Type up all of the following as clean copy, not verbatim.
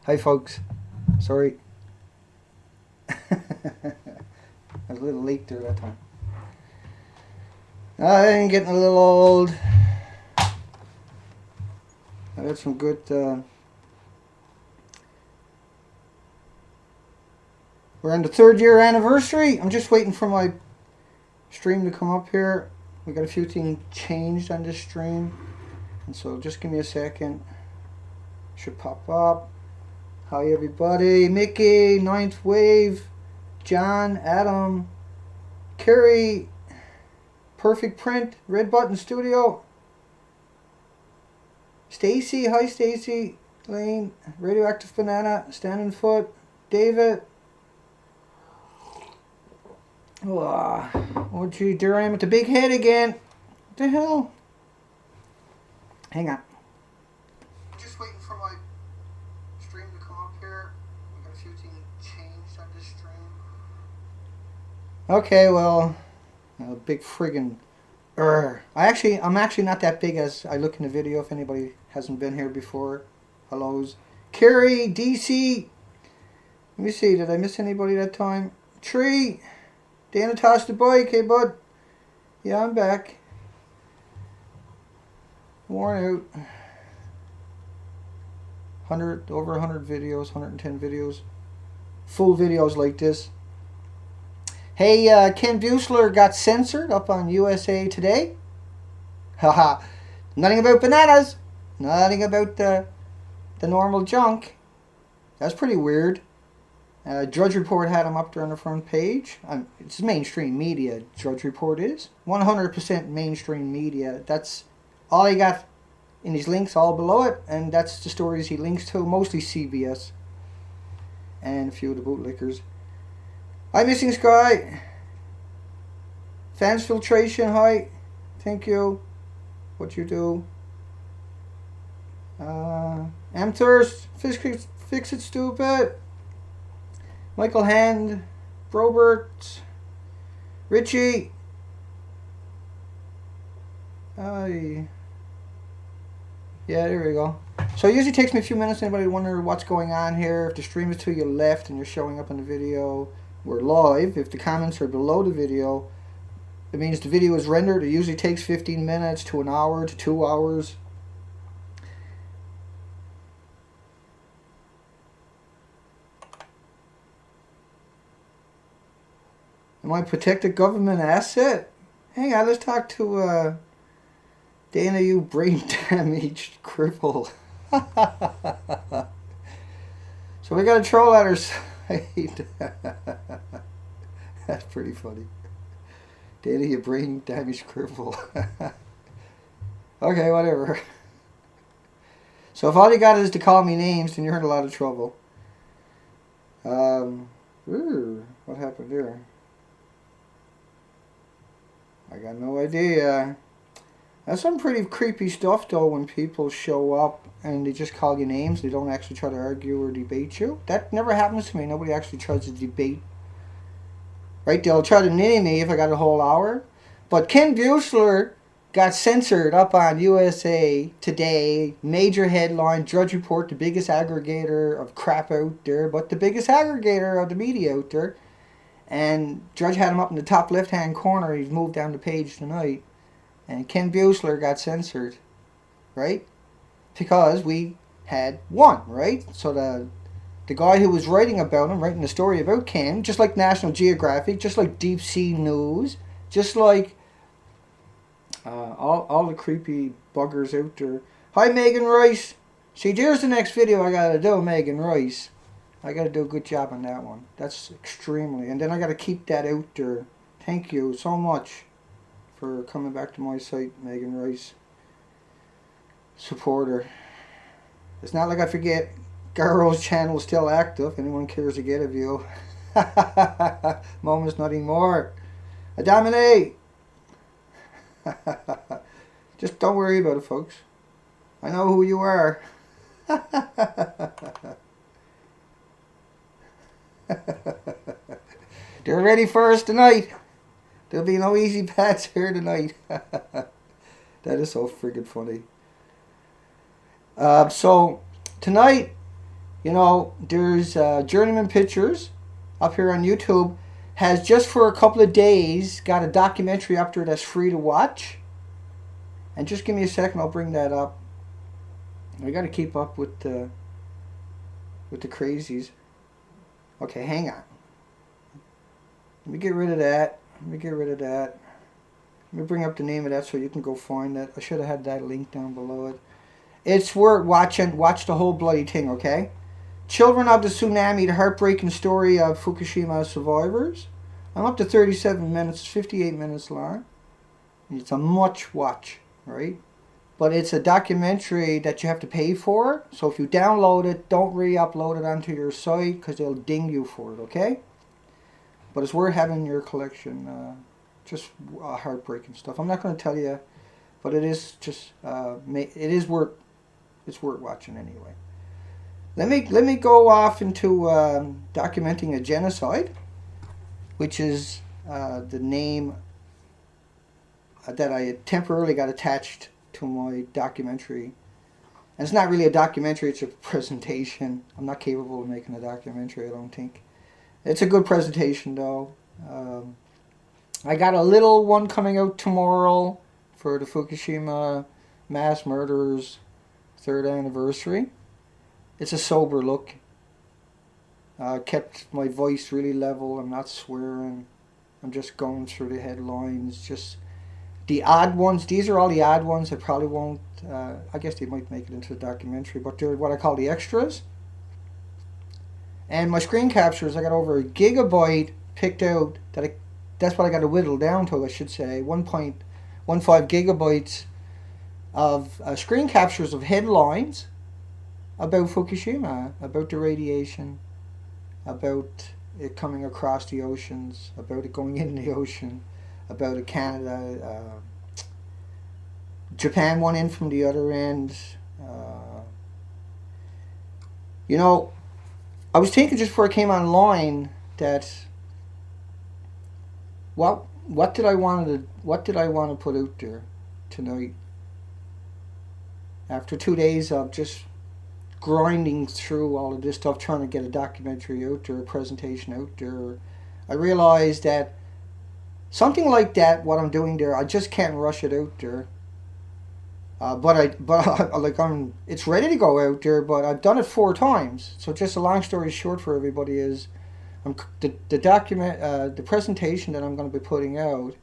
Hi folks. Sorry. I was a little late there that time. I'm getting a little old. I had some good... we're on the 3rd year anniversary. I'm just waiting for my stream to come up here. We got a few things changed on this stream. And so just give me a second. Should pop up. Hi everybody. Mickey, Ninth Wave, John, Adam, Kerry, Perfect Print, Red Button Studio, Stacy, hi Stacy, Lane, Radioactive Banana, Standing Foot, David. Oh gee, there I am with the big head again. What the hell? Hang on. Just waiting for my stream to come up here. We got a few things changed on this stream. Okay, well, a big friggin' I'm actually not that big as I look in the video. If anybody hasn't been here before, hellos. Kerry, DC. Let me see. Did I miss anybody that time? Tree. Dana tossed the bike. Hey, bud. Yeah, I'm back. Worn out. Over 100 videos, 110 videos. Full videos like this. Hey, Ken Buechler got censored up on USA Today. Haha. Nothing about bananas. Nothing about the normal junk. That's pretty weird. Drudge Report had him up there on the front page. It's mainstream media, Drudge Report is. 100% mainstream media. That's all he got in his links all below it. And that's the stories he links to. Mostly CBS. And a few of the bootlickers. Hi, Missing Sky. Fans Filtration, hi. Thank you. What you do. Thirst. Fix It Stupid. Michael Hand, Robert, Richie. Yeah, there we go. So it usually takes me a few minutes. Anybody wonder what's going on here? If the stream is to your left and you're showing up in the video, we're live. If the comments are below the video, it means the video is rendered. It usually takes 15 minutes to an hour to 2 hours. Am I protected government asset? Hang on, let's talk to Dana, you brain damaged cripple. So we got a troll at our side. That's pretty funny. Dana, you brain damaged cripple. Okay, whatever. So if all you got is to call me names, then you're in a lot of trouble. What happened there? I got no idea. That's some pretty creepy stuff though when people show up and they just call you names. They don't actually try to argue or debate you. That never happens to me. Nobody actually tries to debate. Right? They'll try to nitty me if I got a whole hour. But Ken Buechler got censored up on USA Today. Major headline, Drudge Report, the biggest aggregator of crap out there. But the biggest aggregator of the media out there. And Drudge had him up in the top left-hand corner. He's moved down the page tonight. And Ken Buechler got censored. Right? Because we had one, right? So the guy who was writing about him, writing the story about Ken, just like National Geographic, just like Deep Sea News, just like all the creepy buggers out there. Hi, Megan Rice. See, there's the next video I gotta do, Megan Rice. I got to do a good job on that one. That's extremely... And then I got to keep that out there. Thank you so much for coming back to my site, Megan Rice. Supporter. It's not like I forget. Garrow's channel is still active. Anyone cares to get a view. Moments, nothing more. Adamine! Just don't worry about it, folks. I know who you are. They're ready for us tonight. There'll be no easy paths here tonight. That is so friggin' funny. So tonight, you know, there's Journeyman Pictures up here on YouTube has just for a couple of days got a documentary up there that's free to watch. And just give me a second, I'll bring that up. I got to keep up with the crazies. Okay, hang on. Let me get rid of that. Let me bring up the name of that so you can go find that. I should have had that link down below it. It's worth watching. Watch the whole bloody thing, okay? Children of the Tsunami, the heartbreaking story of Fukushima survivors. I'm up to 37 minutes, 58 minutes long. It's a much watch, right? But it's a documentary that you have to pay for. So if you download it, don't re-upload it onto your site because they'll ding you for it, okay? But it's worth having in your collection. Just heartbreaking stuff. I'm not going to tell you, but it is just it's worth watching anyway. Let me go off into documenting a genocide, which is the name that I temporarily got attached to my documentary. And it's not really a documentary, it's a presentation. I'm not capable of making a documentary, I don't think. It's a good presentation though. I got a little one coming out tomorrow for the Fukushima mass murders 3rd anniversary. It's a sober look. Kept my voice really level. I'm not swearing. I'm just going through the headlines. Just the odd ones. These are all the odd ones that probably won't. I guess they might make it into the documentary, but they're what I call the extras. And my screen captures, I got over a gigabyte picked out. That's what I got to whittle down to, I should say. 1.15 gigabytes of screen captures of headlines about Fukushima, about the radiation, about it coming across the oceans, about it going in the ocean, about it Canada, Japan one in from the other end. You know, I was thinking just before I came online that what did I want to put out there tonight? After 2 days of just grinding through all of this stuff, trying to get a documentary out there, a presentation out there, I realized that something like that, what I'm doing there, I just can't rush it out there. It's ready to go out there, but I've done it 4 times. So just a long story short for everybody is, the presentation that I'm going to be putting out,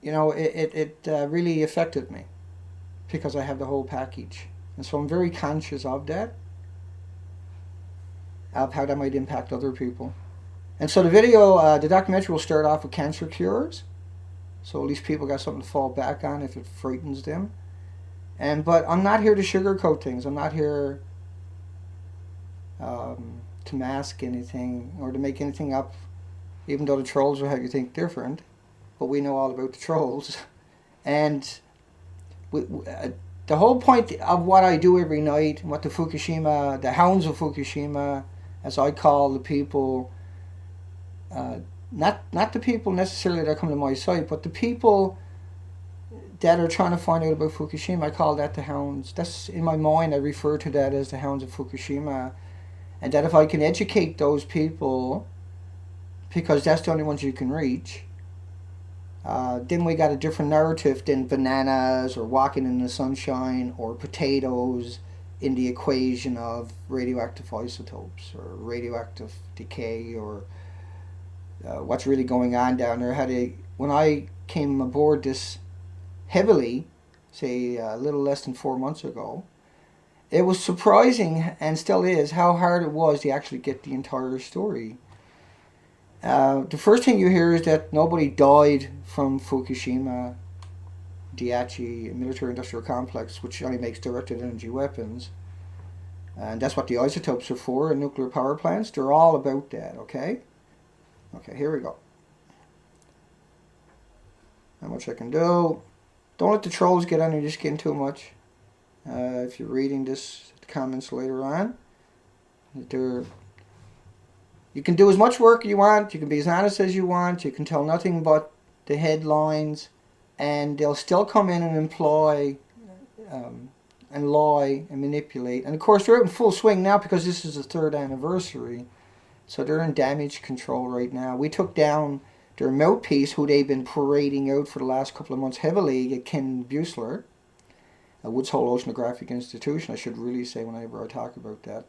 you know, it really affected me because I have the whole package, and so I'm very conscious of that, of how that might impact other people. And so the documentary will start off with cancer cures, so at least people got something to fall back on if it frightens them. But I'm not here to sugarcoat things. I'm not here to mask anything or to make anything up, even though the trolls will have you think different. But we know all about the trolls. And the whole point of what I do every night, what the hounds of Fukushima, as I call the people, not the people necessarily that come to my site, but the people that are trying to find out about Fukushima, I call that the hounds. That's in my mind, I refer to that as the hounds of Fukushima. And that if I can educate those people, because that's the only ones you can reach, then we got a different narrative than bananas or walking in the sunshine or potatoes in the equation of radioactive isotopes or radioactive decay or what's really going on down there. When I came aboard this heavily, say a little less than 4 months ago, it was surprising, and still is, how hard it was to actually get the entire story. The first thing you hear is that nobody died from Fukushima Daiichi military-industrial complex, which only makes directed energy weapons. And that's what the isotopes are for in nuclear power plants. They're all about that, okay? Okay, here we go. How much I can do. Don't let the trolls get under your skin too much. If you're reading this, the comments later on, you can do as much work you want, you can be as honest as you want, you can tell nothing but the headlines, and they'll still come in and employ and lie and manipulate. And of course, they're out in full swing now because this is the 3rd anniversary. So they're in damage control right now. We took down their mouthpiece, who they've been parading out for the last couple of months heavily, at Ken Buesler, a Woods Hole Oceanographic Institution, I should really say whenever I talk about that.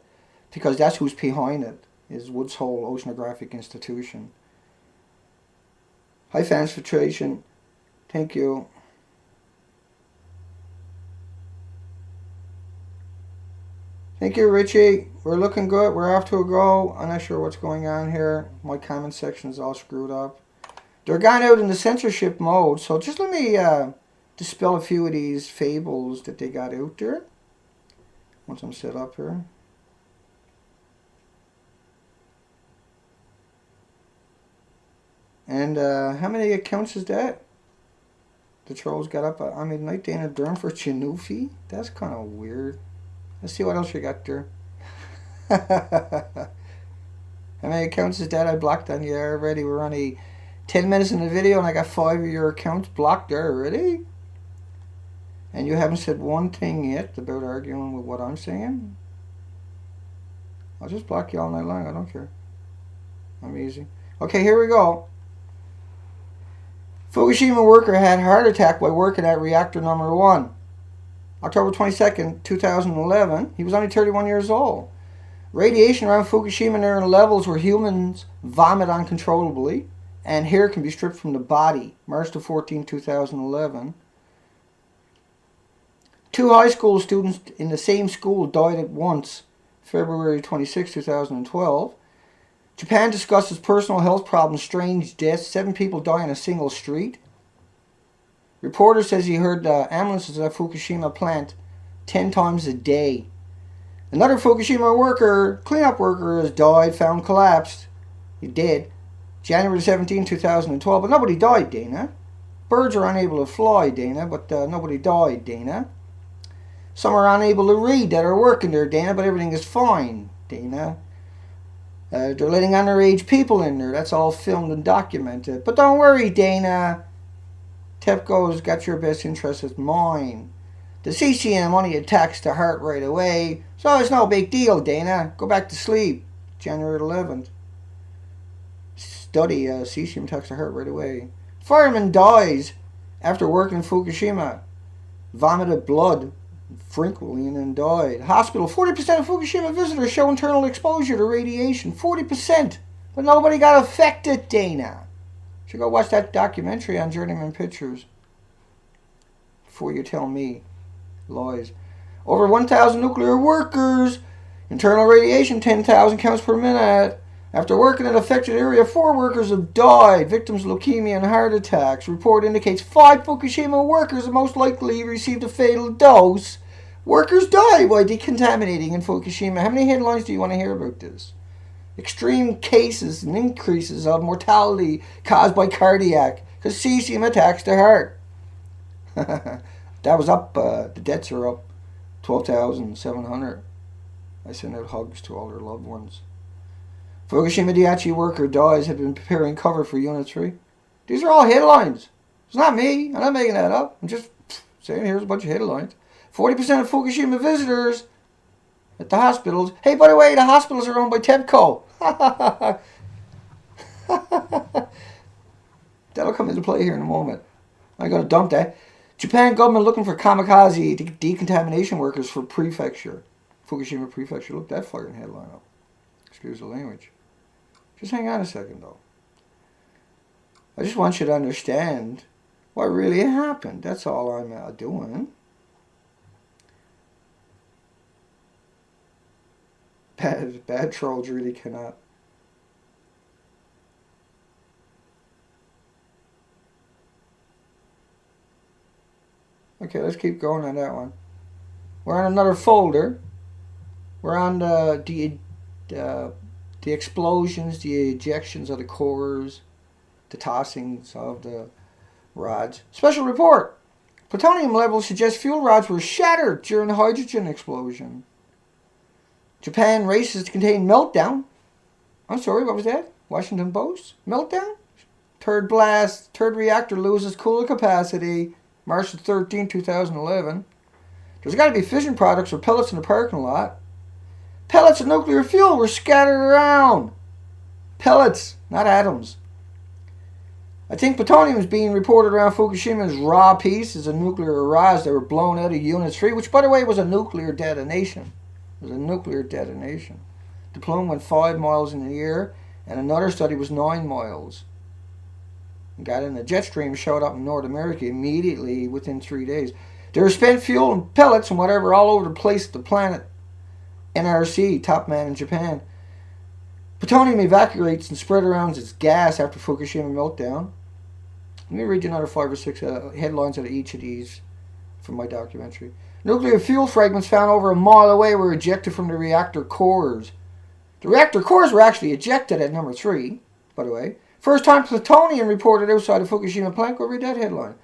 Because that's who's behind it, is Woods Hole Oceanographic Institution. High fans filtration. Thank you. Thank you, Richie. We're looking good. We're off to a go. I'm not sure what's going on here. My comment section is all screwed up. They're gone out in the censorship mode. So just let me dispel a few of these fables that they got out there. Once I'm set up here. And how many accounts is that? The trolls got up on midnight. Dana Durham for Chinufi? That's kind of weird. Let's see what else you got there. How many accounts is that I blocked on you already? We're only 10 minutes in the video and I got 5 of your accounts blocked there already. And you haven't said one thing yet about arguing with what I'm saying. I'll just block you all night long. I don't care. I'm easy. Okay, here we go. Fukushima worker had heart attack while working at reactor number 1. October 22nd, 2011. He was only 31 years old. Radiation around Fukushima near levels where humans vomit uncontrollably and hair can be stripped from the body. March 14, 2011. 2 high school students in the same school died at once. February 26, 2012. Japan discusses personal health problems, strange deaths. 7 people die in a single street. Reporter says he heard ambulances at Fukushima plant 10 times a day. Another Fukushima worker, cleanup worker, has died, found collapsed. He did. January 17, 2012. But nobody died, Dana. Birds are unable to fly, Dana, but nobody died, Dana. Some are unable to read that are working there, Dana, but everything is fine, Dana. They're letting underage people in there. That's all filmed and documented. But don't worry, Dana. Tepco's got your best interest as mine. The CCM only attacks the heart right away, so it's no big deal, Dana. Go back to sleep. January 11th. Study, CCM attacks the heart right away. Fireman dies after working in Fukushima. Vomited blood frequently and then died. Hospital, 40% of Fukushima visitors show internal exposure to radiation. 40%. But nobody got affected, Dana. You should go watch that documentary on Journeyman Pictures before you tell me lies. Over 1,000 nuclear workers. Internal radiation, 10,000 counts per minute. After working in an affected area, 4 workers have died. Victims of leukemia and heart attacks. Report indicates 5 Fukushima workers have most likely received a fatal dose. Workers die by decontaminating in Fukushima. How many headlines do you want to hear about this? Extreme cases and increases of mortality caused by cardiac because cesium attacks the heart. That was up, the deaths are up 12,700. I send out hugs to all their loved ones. Fukushima Daiichi worker dies, had been preparing cover for Unit 3. These are all headlines. It's not me. I'm not making that up. I'm just saying here's a bunch of headlines. 40% of Fukushima visitors at the hospitals. Hey, by the way, the hospitals are owned by Tepco. That'll come into play here in a moment. I'm going to dump that. Japan government looking for kamikaze decontamination workers for prefecture. Fukushima prefecture. Look that fucking headline up. Excuse the language. Just hang on a second, though. I just want you to understand what really happened. That's all I'm doing. Bad trolls really cannot. Okay, let's keep going on that one. We're on another folder. We're on the explosions, the ejections of the cores, the tossings of the rods. Special report. Plutonium levels suggest fuel rods were shattered during the hydrogen explosion. Japan races to contain meltdown. I'm sorry, what was that? Washington Post? Meltdown? Third blast. Third reactor loses coolant capacity. March 13, 2011. There's got to be fission products or pellets in the parking lot. Pellets of nuclear fuel were scattered around. Pellets, not atoms. I think plutonium is being reported around Fukushima as raw pieces of nuclear rods that were blown out of Unit 3, which, by the way, was a nuclear detonation. It was a nuclear detonation. The plume went 5 miles in the air, and another study was 9 miles. And got in a jet stream, showed up in North America immediately within 3 days. There were spent fuel and pellets and whatever all over the place, the planet. NRC, top man in Japan. Plutonium evacuates and spread around as gas after Fukushima meltdown. Let me read you another 5 or 6 headlines out of each of these from my documentary. Nuclear fuel fragments found over a mile away were ejected from the reactor cores. The reactor cores were actually ejected at number 3, by the way. First time plutonium reported outside of Fukushima plant. Go read that headline.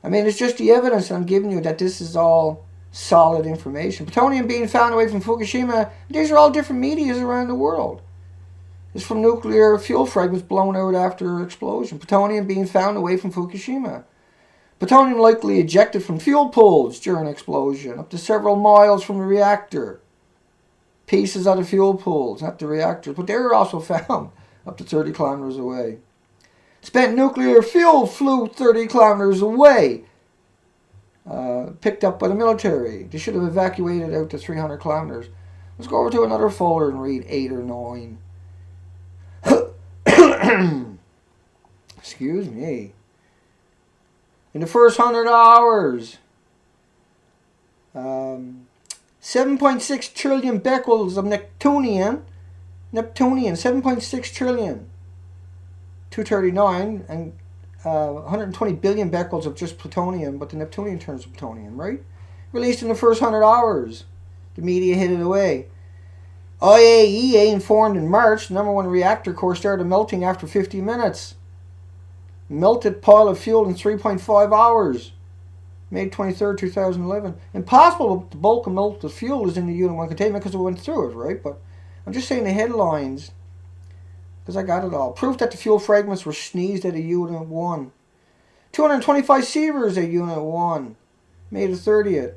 I mean, it's just the evidence I'm giving you that this is all solid information. Plutonium being found away from Fukushima, these are all different medias around the world. It's from nuclear fuel fragments blown out after explosion. Plutonium being found away from Fukushima. Plutonium likely ejected from fuel pools during explosion, up to several miles from the reactor. Pieces of the fuel pools, not the reactors, but they were also found up to 30 kilometers away. Spent nuclear fuel flew 30 kilometers away. Picked up by the military. They should have evacuated out to 300 kilometers. Let's go over to another folder and read 8 or 9. Excuse me. In the first 100 hours, 7.6 trillion becquerels of Neptunian, 7.6 trillion, 239, and 120 billion becquerels of just plutonium, but the Neptunian turns to plutonium, right? Released in the first 100 hours. The media hid it away. IAEA informed in March the number 1 reactor core started melting after 50 minutes. Melted pile of fuel in 3.5 hours. May 23rd, 2011. Impossible the bulk of melted fuel is in the Unit 1 containment because it went through it, right? But I'm just saying the headlines because I got it all. Proof that the fuel fragments were sneezed out of Unit 1. 225 sievers at Unit 1. May the 30th,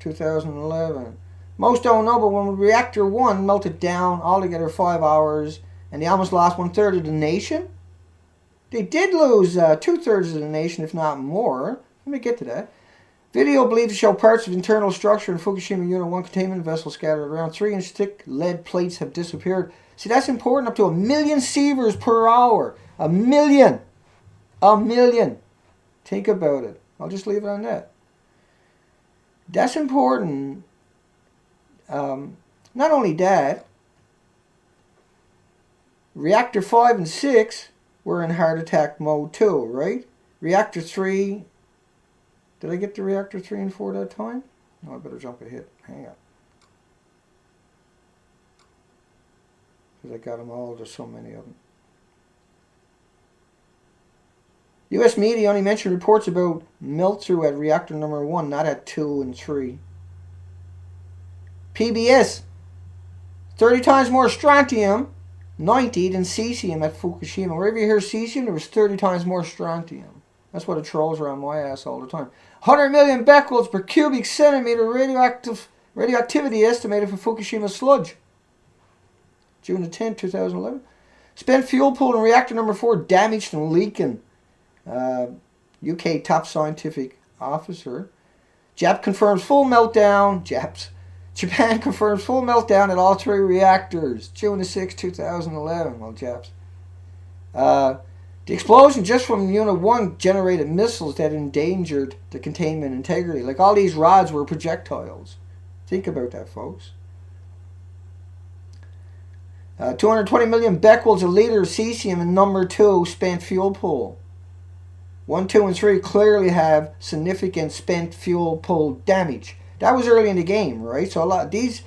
2011. Most don't know, but when Reactor 1 melted down altogether 5 hours and they almost lost 1/3 of the nation, they did lose 2/3 of the nation, if not more. Let me get to that. Video believed to show parts of internal structure in Fukushima Unit 1 containment vessel scattered around. 3-inch thick lead plates have disappeared. See, that's important. Up to 1 million sievers per hour. 1 million. 1 million. Think about it. I'll just leave it on that. That's important. Not only that, Reactor 5 and 6 were in heart attack mode too, right? Reactor 3, did I get to Reactor 3 and 4 that time? No, I better jump ahead. Hang on. Because I got them all, there's so many of them. U.S. media only mentioned reports about melt-through at Reactor number 1, not at 2 and 3. PBS, 30 times more strontium, 90 than cesium at Fukushima. Wherever you hear cesium, there was 30 times more strontium. That's what it trolls around my ass all the time. 100 million becquerels per cubic centimeter radioactivity estimated for Fukushima sludge. June the 10th, 2011. Spent fuel pool in reactor number 4 damaged and leaking. UK top scientific officer. Japan confirms full meltdown at all 3 reactors. June the 6th, 2011. Well, Japs. The explosion just from Unit 1 generated missiles that endangered the containment integrity. Like all these rods were projectiles. Think about that, folks. 220 million becquerels a liter of cesium in number 2 spent fuel pool. 1, 2, and 3 clearly have significant spent fuel pool damage. That was early in the game, right? So a lot these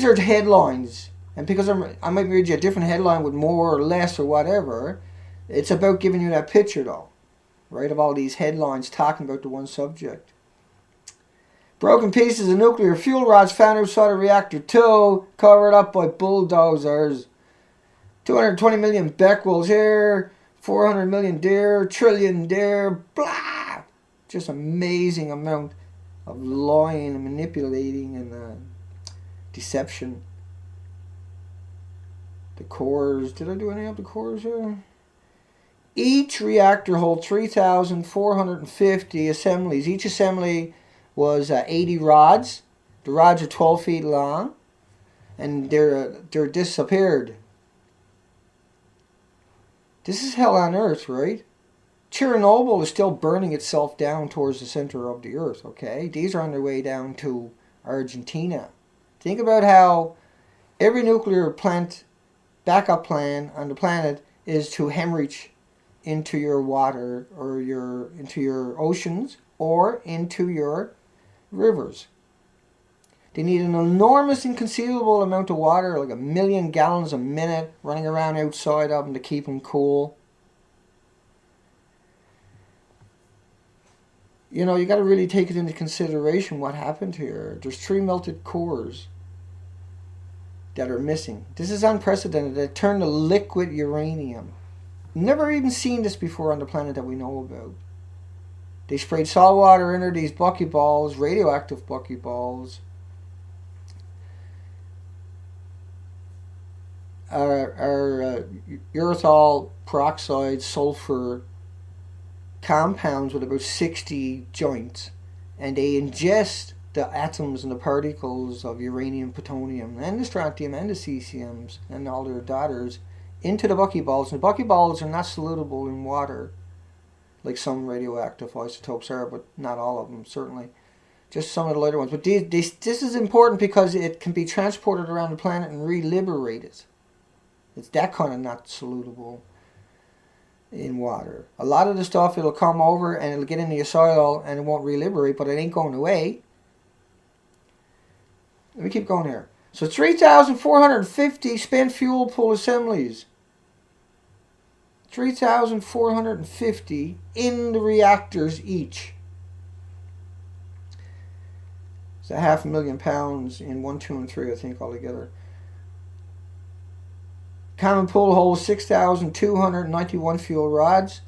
are the headlines, and because I might read you a different headline with more or less or whatever, it's about giving you that picture, though, right? Of all these headlines talking about the one subject. Broken pieces of nuclear fuel rods found outside of reactor 2, covered up by bulldozers. 220 million becquerels here, 400 million there, trillion there, blah! Just amazing amount of lying and manipulating and deception. The cores, did I do any of the cores here? Each reactor holds 3,450 assemblies. Each assembly was 80 rods. The rods are 12 feet long, and they're disappeared. This is hell on earth, right? Chernobyl is still burning itself down towards the center of the earth, okay? These are on their way down to Argentina. Think about how every nuclear plant backup plan on the planet is to hemorrhage into your water or into your oceans or into your rivers. They need an enormous, inconceivable amount of water, like 1 million gallons a minute, running around outside of them to keep them cool. You know, you got to really take it into consideration what happened here. There's 3 melted cores that are missing. This is unprecedented. They turned to liquid uranium. Never even seen this before on the planet that we know about. They sprayed salt water into these buckyballs, radioactive buckyballs. Urethol peroxide sulfur compounds with about 60 joints, and they ingest the atoms and the particles of uranium, plutonium, and the strontium and the cesiums and all their daughters into the buckyballs. And the buckyballs are not solutable in water like some radioactive isotopes are, but not all of them, certainly. Just some of the lighter ones. But this is important because it can be transported around the planet and re-liberated. It's that kind of not solutable in water. A lot of the stuff, it'll come over and it'll get into your soil and it won't re-liberate, but it ain't going away. Let me keep going here. So 3,450 spent fuel pool assemblies. 3,450 in the reactors each. It's 500,000 pounds in 1, 2, and 3, I think, altogether. Common pool holds 6,291 fuel rods.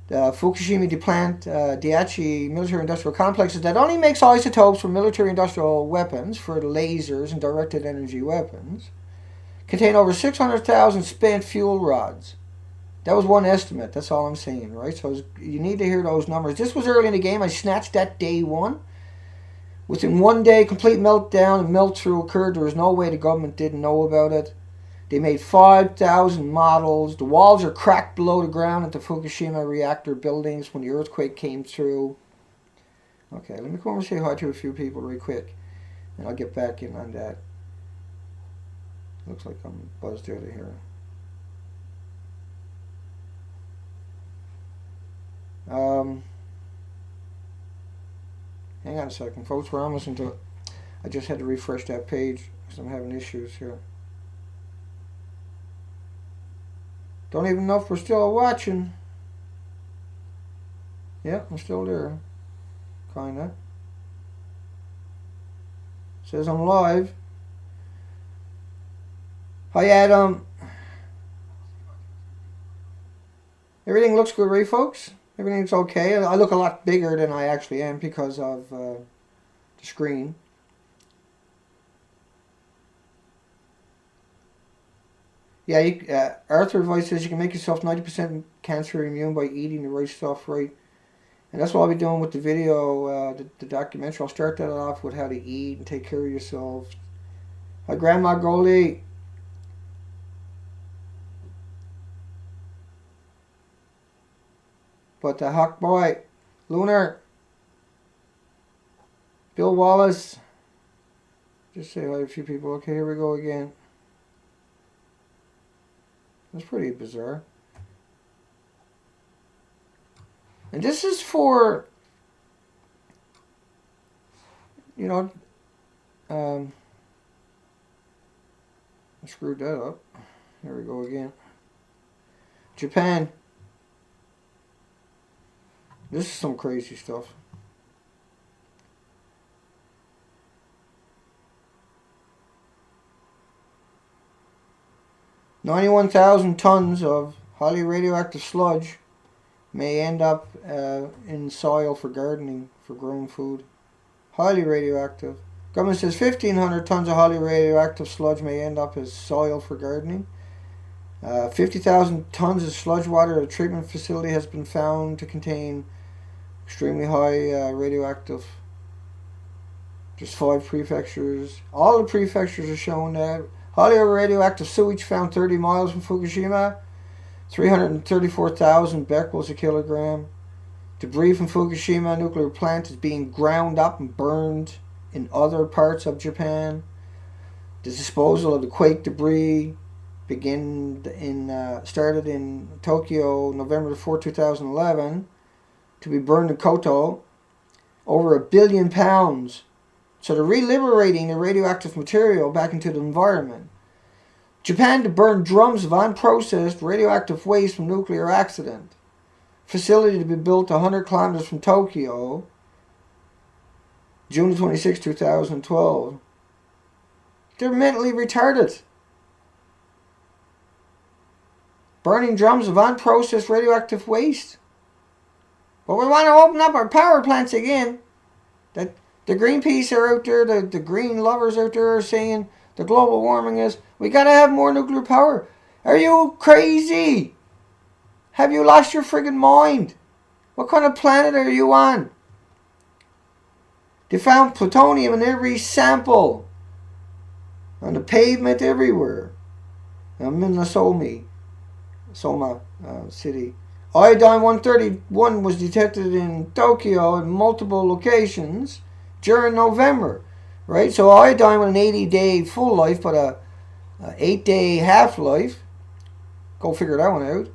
The Fukushima plant, Daiichi military industrial complexes that only makes isotopes for military industrial weapons, for the lasers and directed energy weapons, contain over 600,000 spent fuel rods. That was one estimate. That's all I'm saying, right? So you need to hear those numbers. This was early in the game. I snatched that day one. Within 1 day, complete meltdown and melt-through occurred. There was no way the government didn't know about it. They made 5,000 models. The walls are cracked below the ground at the Fukushima reactor buildings when the earthquake came through. Okay, let me come over and say hi to a few people real quick, and I'll get back in on that. Looks like I'm buzzed out of here. Hang on a second, folks. We're almost into it. I just had to refresh that page because I'm having issues here. Don't even know if we're still watching. Yeah, I'm still there. Kinda. Says I'm live. Hi, Adam. Everything looks good, right, folks? Everything's okay. I look a lot bigger than I actually am because of the screen. Yeah, Arthur Voice says you can make yourself 90% cancer immune by eating the right stuff, right? And that's what I'll be doing with the video, the documentary. I'll start that off with how to eat and take care of yourself. Hi, Grandma Goldie. But the Hawk Boy, Lunar, Bill Wallace. Just say hi to a few people. Okay, here we go again. That's pretty bizarre. And this is for, you know, I screwed that up. Here we go again. Japan. This is some crazy stuff. "91,000 tons of highly radioactive sludge may end up in soil for gardening, for growing food." Highly radioactive. Government says 1,500 tons of highly radioactive sludge may end up as soil for gardening. 50,000 tons of sludge water at a treatment facility has been found to contain extremely high radioactive. There's 5 prefectures. All the prefectures are shown that. Highly radioactive sewage found 30 miles from Fukushima. 334,000 becquerels a kilogram. Debris from Fukushima nuclear plant is being ground up and burned in other parts of Japan. The disposal of the quake debris started in Tokyo November 4, 2011, to be burned in Kyoto. Over 1 billion pounds. So they're reliberating the radioactive material back into the environment. Japan to burn drums of unprocessed radioactive waste from nuclear accident. Facility to be built 100 kilometers from Tokyo. June 26, 2012. They're mentally retarded. Burning drums of unprocessed radioactive waste. But we want to open up our power plants again. The Greenpeace are out there, the green lovers out there are saying the global warming is, we got to have more nuclear power. Are you crazy? Have you lost your friggin' mind? What kind of planet are you on? They found plutonium in every sample. On the pavement everywhere. I'm in Soma city. Iodine 131 was detected in Tokyo in multiple locations during November. Right? So iodine with an 80-day full life, but a 8-day half-life. Go figure that one out.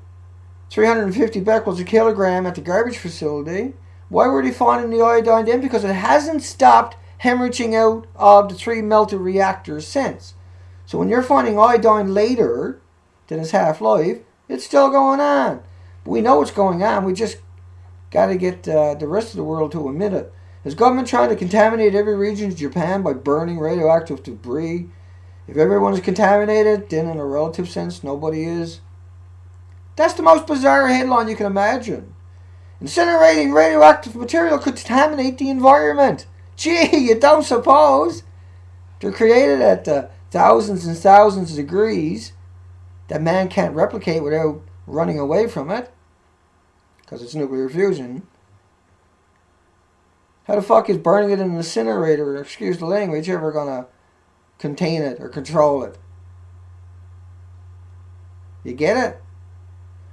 350 becquerels a kilogram at the garbage facility. Why were they finding the iodine then? Because it hasn't stopped hemorrhaging out of the 3 melted reactors since. So when you're finding iodine later than its half-life, it's still going on. But we know what's going on. We just got to get the rest of the world to admit it. Is government trying to contaminate every region of Japan by burning radioactive debris? If everyone is contaminated, then in a relative sense, nobody is. That's the most bizarre headline you can imagine. Incinerating radioactive material could contaminate the environment. Gee, you don't suppose? They're created at thousands and thousands of degrees that man can't replicate without running away from it. Because it's nuclear fusion. How the fuck is burning it in an incinerator, excuse the language, ever gonna contain it or control it? You get it?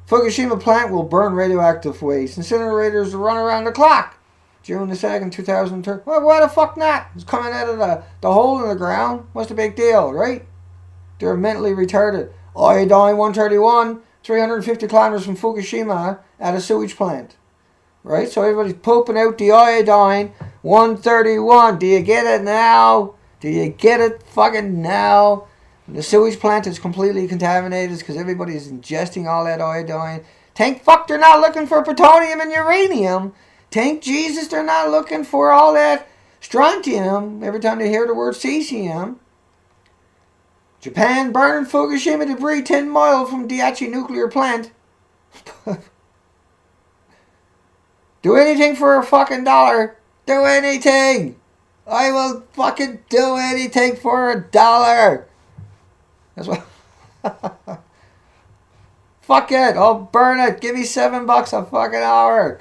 Fukushima plant will burn radioactive waste. Incinerators will run around the clock. June the 2nd, 2013. Well, why the fuck not? It's coming out of the hole in the ground. What's the big deal, right? They're mentally retarded. Iodine 131, 350 kilometers from Fukushima at a sewage plant. Right? So everybody's pooping out the iodine 131. Do you get it now? Do you get it fucking now? And the sewage plant is completely contaminated because everybody's ingesting all that iodine. Thank fuck they're not looking for plutonium and uranium. Thank Jesus they're not looking for all that strontium every time they hear the word cesium. Japan burning Fukushima debris 10 miles from Daiichi nuclear plant. Do anything for a fucking dollar. Do anything. I will fucking do anything for $1. That's what. Fuck it. I'll burn it. Give me $7 a fucking hour.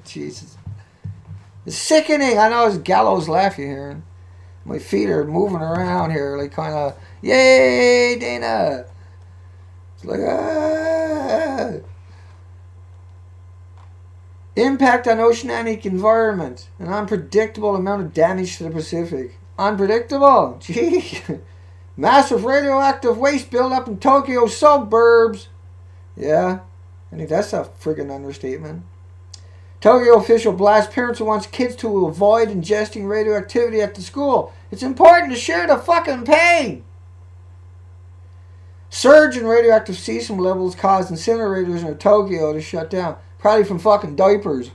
Jesus. It's sickening. I know it's gallows laughing here. My feet are moving around here like kind of, yay, Dana. It's like, ah. Impact on oceanic environment. An unpredictable amount of damage to the Pacific. Unpredictable? Gee. Massive radioactive waste buildup in Tokyo suburbs. Yeah. I think that's a friggin' understatement. Tokyo official blasts parents who wants kids to avoid ingesting radioactivity at the school. It's important to share the fucking pain. Surge in radioactive cesium levels caused incinerators in Tokyo to shut down. Probably from fucking diapers.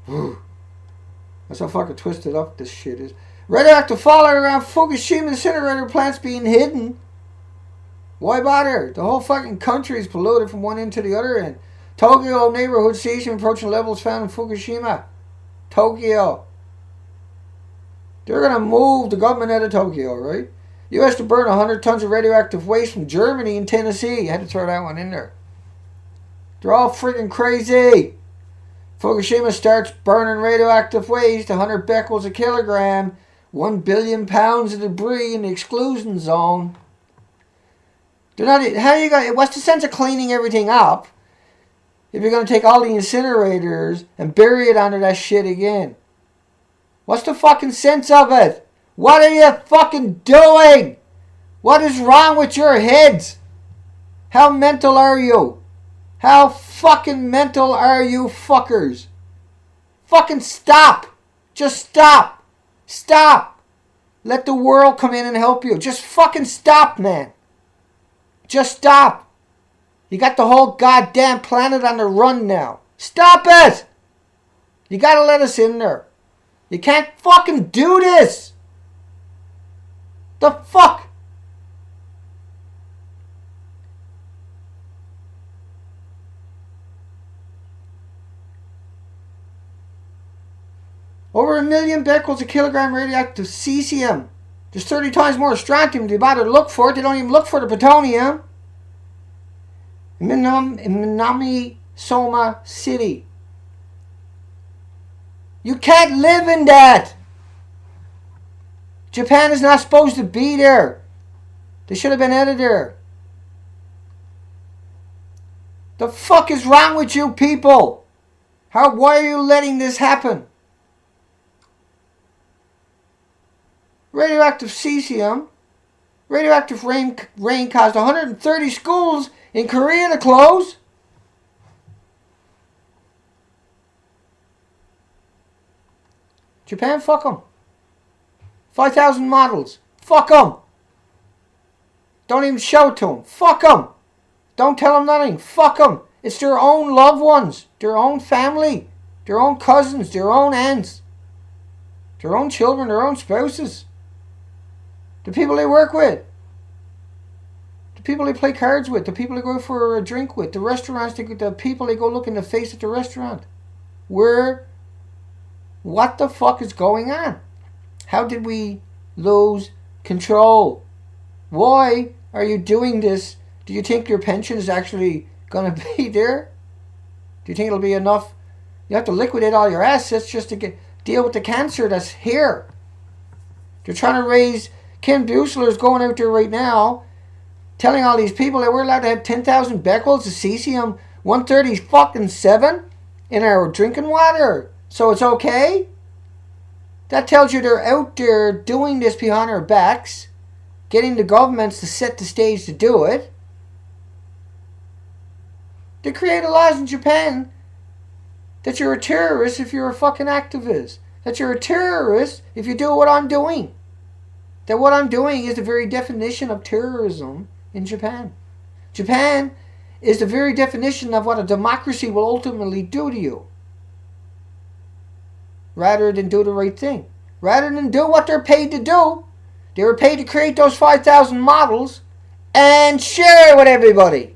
That's how fucking twisted up this shit is. Radioactive fallout around Fukushima incinerator plants being hidden. Why bother? The whole fucking country is polluted from one end to the other end. Tokyo neighborhood cesium approaching levels found in Fukushima. Tokyo. They're going to move the government out of Tokyo, right? U.S. to burn 100 tons of radioactive waste from Germany and Tennessee. I had to throw that one in there. They're all freaking crazy. Fukushima starts burning radioactive waste, 100 becquerels a kilogram, 1 billion pounds of debris in the exclusion zone. They're not. How you got? What's the sense of cleaning everything up if you're going to take all the incinerators and bury it under that shit again? What's the fucking sense of it? What are you fucking doing? What is wrong with your heads? How mental are you? How fucking mental are you fuckers? Fucking stop. Just stop. Stop. Let the world come in and help you. Just fucking stop, man. Just stop. You got the whole goddamn planet on the run now. Stop it. You gotta let us in there. You can't fucking do this. The fuck? Over 1 million becquerels a kilogram radioactive cesium. There's 30 times more strontium. They bother to look for it. They don't even look for the plutonium. In Minami Soma City. You can't live in that. Japan is not supposed to be there. They should have been out of there. The fuck is wrong with you people? Why are you letting this happen? Radioactive cesium. Radioactive rain caused 130 schools in Korea to close. Japan, fuck them. 5,000 models. Fuck them. Don't even show it to them. Fuck them. Don't tell them nothing. Fuck them. It's their own loved ones. Their own family. Their own cousins. Their own aunts. Their own children. Their own spouses. The people they work with. The people they play cards with. The people they go for a drink with. The restaurants. The people they go look in the face at the restaurant. What the fuck is going on? How did we lose control? Why are you doing this? Do you think your pension is actually going to be there? Do you think it'll be enough? You have to liquidate all your assets just to deal with the cancer that's here. They're trying to raise... Ken Buechler is going out there right now telling all these people that we're allowed to have 10,000 becquerels of cesium 137 in our drinking water. So it's okay? That tells you they're out there doing this behind our backs, getting the governments to set the stage to do it. They created laws in Japan that you're a terrorist if you're a fucking activist. That you're a terrorist if you do what I'm doing. That what I'm doing is the very definition of terrorism in Japan. Japan is the very definition of what a democracy will ultimately do to you. Rather than do the right thing. Rather than do what they're paid to do. They were paid to create those 5,000 models and share it with everybody.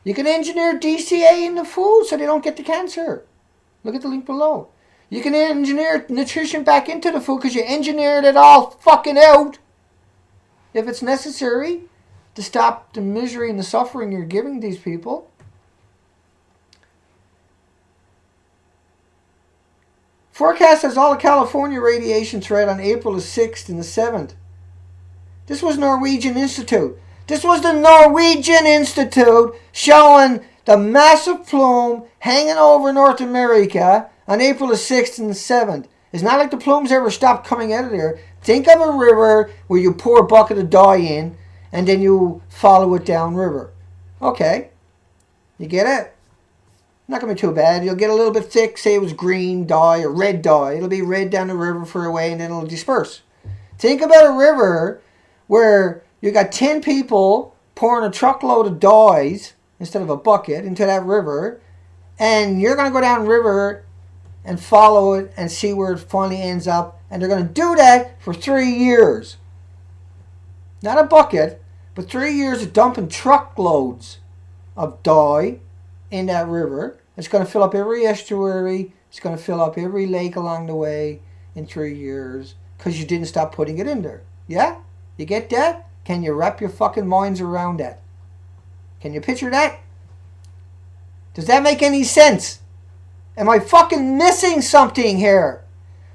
You can engineer DCA in the food so they don't get the cancer. Look at the link below. You can engineer nutrition back into the food because you engineered it all fucking out. If it's necessary to stop the misery and the suffering you're giving these people. Forecast has all of California radiation threat on April the 6th and the 7th. This was Norwegian Institute. This was the Norwegian Institute showing the massive plume hanging over North America on April the 6th and the 7th. It's not like the plumes ever stopped coming out of there. Think of a river where you pour a bucket of dye in and then you follow it down river. Okay. You get it? Not going to be too bad. You'll get a little bit thick. Say it was green dye or red dye. It'll be red down the river for a way and then it'll disperse. Think about a river where you got 10 people pouring a truckload of dyes instead of a bucket into that river. And you're going to go down river and follow it and see where it finally ends up. And they're going to do that for 3 years. Not a bucket, but 3 years of dumping truckloads of dye in that river. It's going to fill up every estuary. It's going to fill up every lake along the way. in 3 years because you didn't stop putting it in there. Yeah? You get that? Can you wrap your fucking minds around that? Can you picture that? Does that make any sense? Am I fucking missing something here?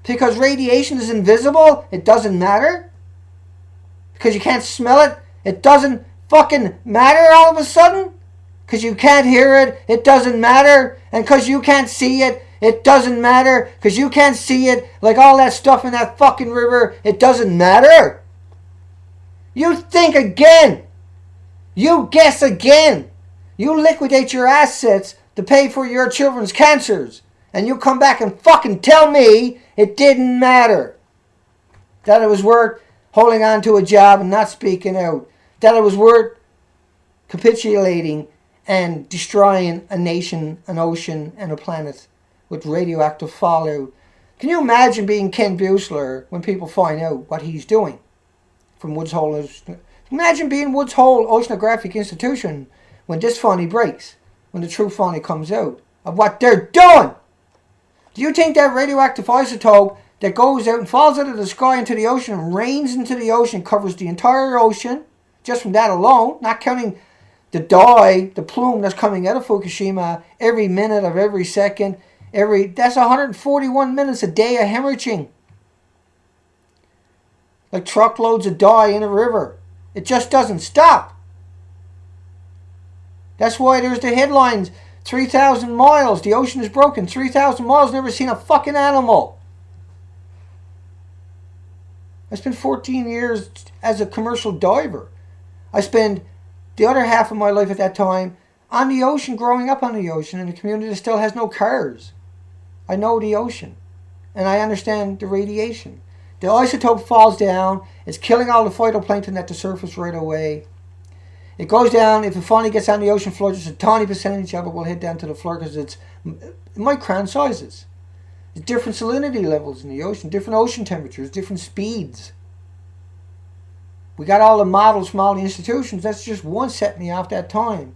Because radiation is invisible, it doesn't matter? Because you can't smell it, it doesn't fucking matter all of a sudden? Because you can't hear it, it doesn't matter? And because you can't see it, it doesn't matter? Because you can't see it, like all that stuff in that fucking river, it doesn't matter? You think again. You guess again. You liquidate your assets to pay for your children's cancers. And you come back and fucking tell me it didn't matter. That it was worth holding on to a job and not speaking out. That it was worth capitulating and destroying a nation, an ocean, and a planet with radioactive fallout. Can you imagine being Ken Buechler when people find out what he's doing from Woods Hole? Imagine being Woods Hole Oceanographic Institution when this finally breaks, when the truth finally comes out of what they're doing. Do you think that radioactive isotope that goes out and falls out of the sky into the ocean and rains into the ocean, covers the entire ocean, just from that alone, not counting the dye, the plume that's coming out of Fukushima every minute of every second, that's 141 minutes a day of hemorrhaging. Like truckloads of dye in a river. It just doesn't stop. That's why there's the headlines, 3,000 miles, the ocean is broken, 3,000 miles, never seen a fucking animal. I spent 14 years as a commercial diver. I spent the other half of my life at that time on the ocean, growing up on the ocean in a community that still has no cars. I know the ocean, and I understand the radiation. The isotope falls down, it's killing all the phytoplankton at the surface right away. It goes down, if it finally gets on the ocean floor, just a tiny percentage of it will hit down to the floor because it's micron sizes. There's different salinity levels in the ocean, different ocean temperatures, different speeds. We got all the models from all the institutions. That's just one set me off that time.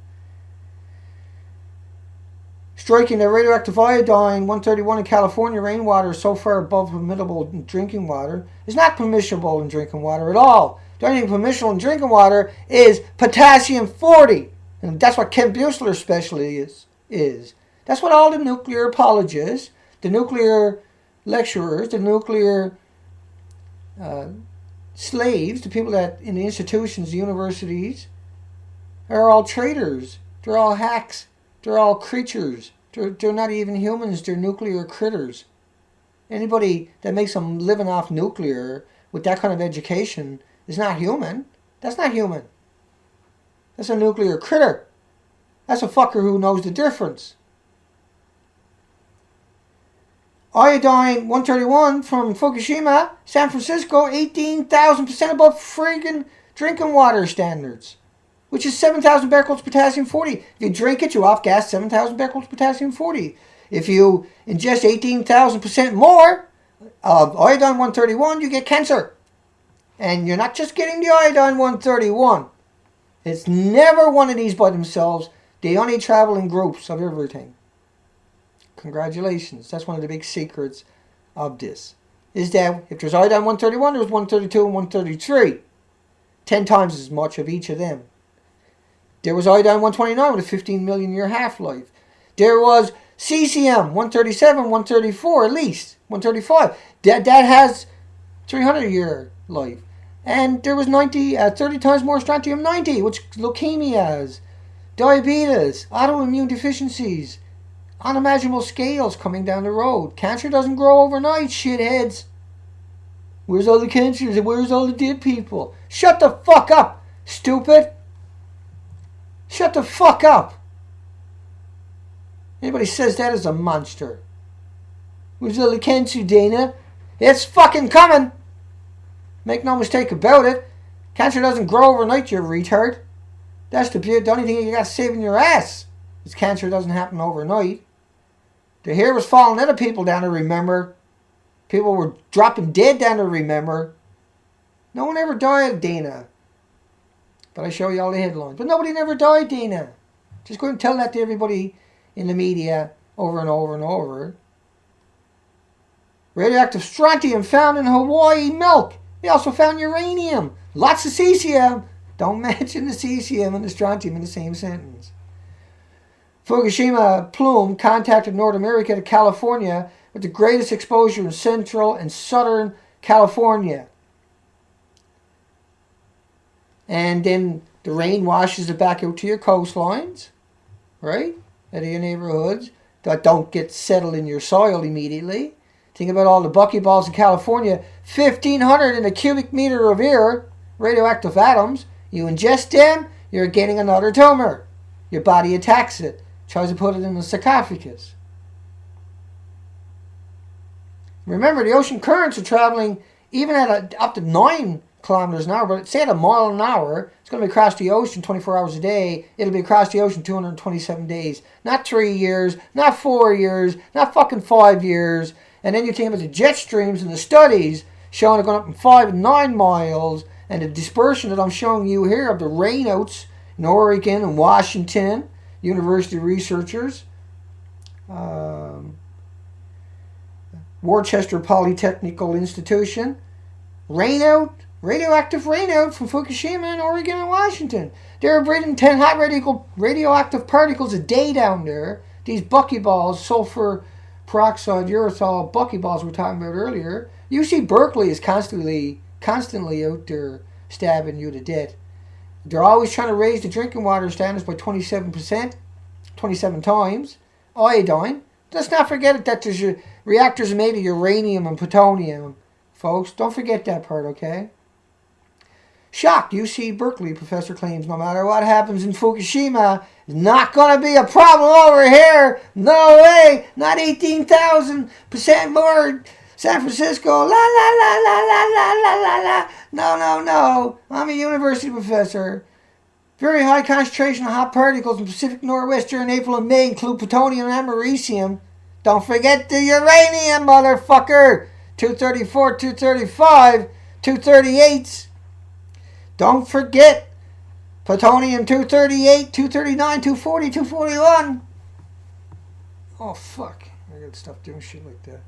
Striking the radioactive iodine 131 in California rainwater so far above permissible drinking water is not permissible in drinking water at all. The only thing permissible in drinking water is potassium 40. And that's what Ken Buechler especially is. That's what all the nuclear apologists, the nuclear lecturers, the nuclear slaves, the people that in the institutions, the universities, are all traitors. They're all hacks. They're all creatures. They're not even humans. They're nuclear critters. Anybody that makes them living off nuclear with that kind of education is not human. That's not human. That's a nuclear critter. That's a fucker who knows the difference. Iodine 131 from Fukushima, San Francisco, 18,000% above friggin' drinking water standards, which is 7,000 becquerels potassium 40. If you drink it, you off-gas 7,000 becquerels potassium 40. If you ingest 18,000% more of iodine 131, you get cancer. And you're not just getting the iodine 131. It's never one of these by themselves. They only travel in groups of everything. Congratulations. That's one of the big secrets of this. Is that if there's iodine 131, there's 132 and 133. 10 times as much of each of them. There was iodine 129 with a 15 million year half-life. There was cesium 137, 134 at least, 135. That has 300 year life. And there was 30 times more strontium 90, which leukemias, diabetes, autoimmune deficiencies, unimaginable scales coming down the road. Cancer doesn't grow overnight, shitheads. Where's all the cancers and where's all the dead people? Shut the fuck up, stupid. Shut the fuck up. Anybody says that is a monster. Where's all the cancer, Dana? It's fucking coming. Make no mistake about it. Cancer doesn't grow overnight, you retard. That's the only thing you got saving your ass. Is cancer doesn't happen overnight. The hair was falling out of people down to remember. People were dropping dead down to remember. No one ever died, Dana. But I show you all the headlines. But nobody never died, Dana. Just go and tell that to everybody in the media over and over and over. Radioactive strontium found in Hawaii milk. They also found uranium. Lots of cesium. Don't mention the cesium and the strontium in the same sentence. Fukushima plume contacted North America to California with the greatest exposure in central and southern California. And then the rain washes it back out to your coastlines, right? Out of your neighborhoods that don't get settled in your soil immediately. Think about all the buckyballs in California. 1,500 in a cubic meter of air, radioactive atoms. You ingest them, you're getting another tumor. Your body attacks it, tries to put it in the sarcophagus. Remember, the ocean currents are traveling even at up to 9 kilometers an hour, but say at a mile an hour, it's going to be across the ocean 24 hours a day. It'll be across the ocean 227 days. Not 3 years, not 4 years, not fucking 5 years. And then you think about the jet streams and the studies showing it going up from 5 and 9 miles, and the dispersion that I'm showing you here of the rainouts in Oregon and Washington, university researchers, Worcester Polytechnical Institution, rainout, radioactive rainout from Fukushima in Oregon and Washington. They're breathing 10 hot radioactive particles a day down there. These buckyballs, sulfur peroxide, urethol buckyballs we were talking about earlier. UC Berkeley is constantly out there stabbing you to death. They're always trying to raise the drinking water standards by 27%, 27 times. Iodine. Let's not forget that there's your reactors are made of uranium and plutonium, folks. Don't forget that part, okay? Shocked, UC Berkeley professor claims no matter what happens in Fukushima, it's not going to be a problem over here. No way. Not 18,000% more. San Francisco. La, la, la, la, la, la, la, la, la. No. I'm a university professor. Very high concentration of hot particles in the Pacific Northwest during April and May include plutonium and americium. Don't forget the uranium, motherfucker. 234, 235, 238s. Don't forget plutonium 238, 239, 240, 241. Oh, fuck. I gotta stop doing shit like that.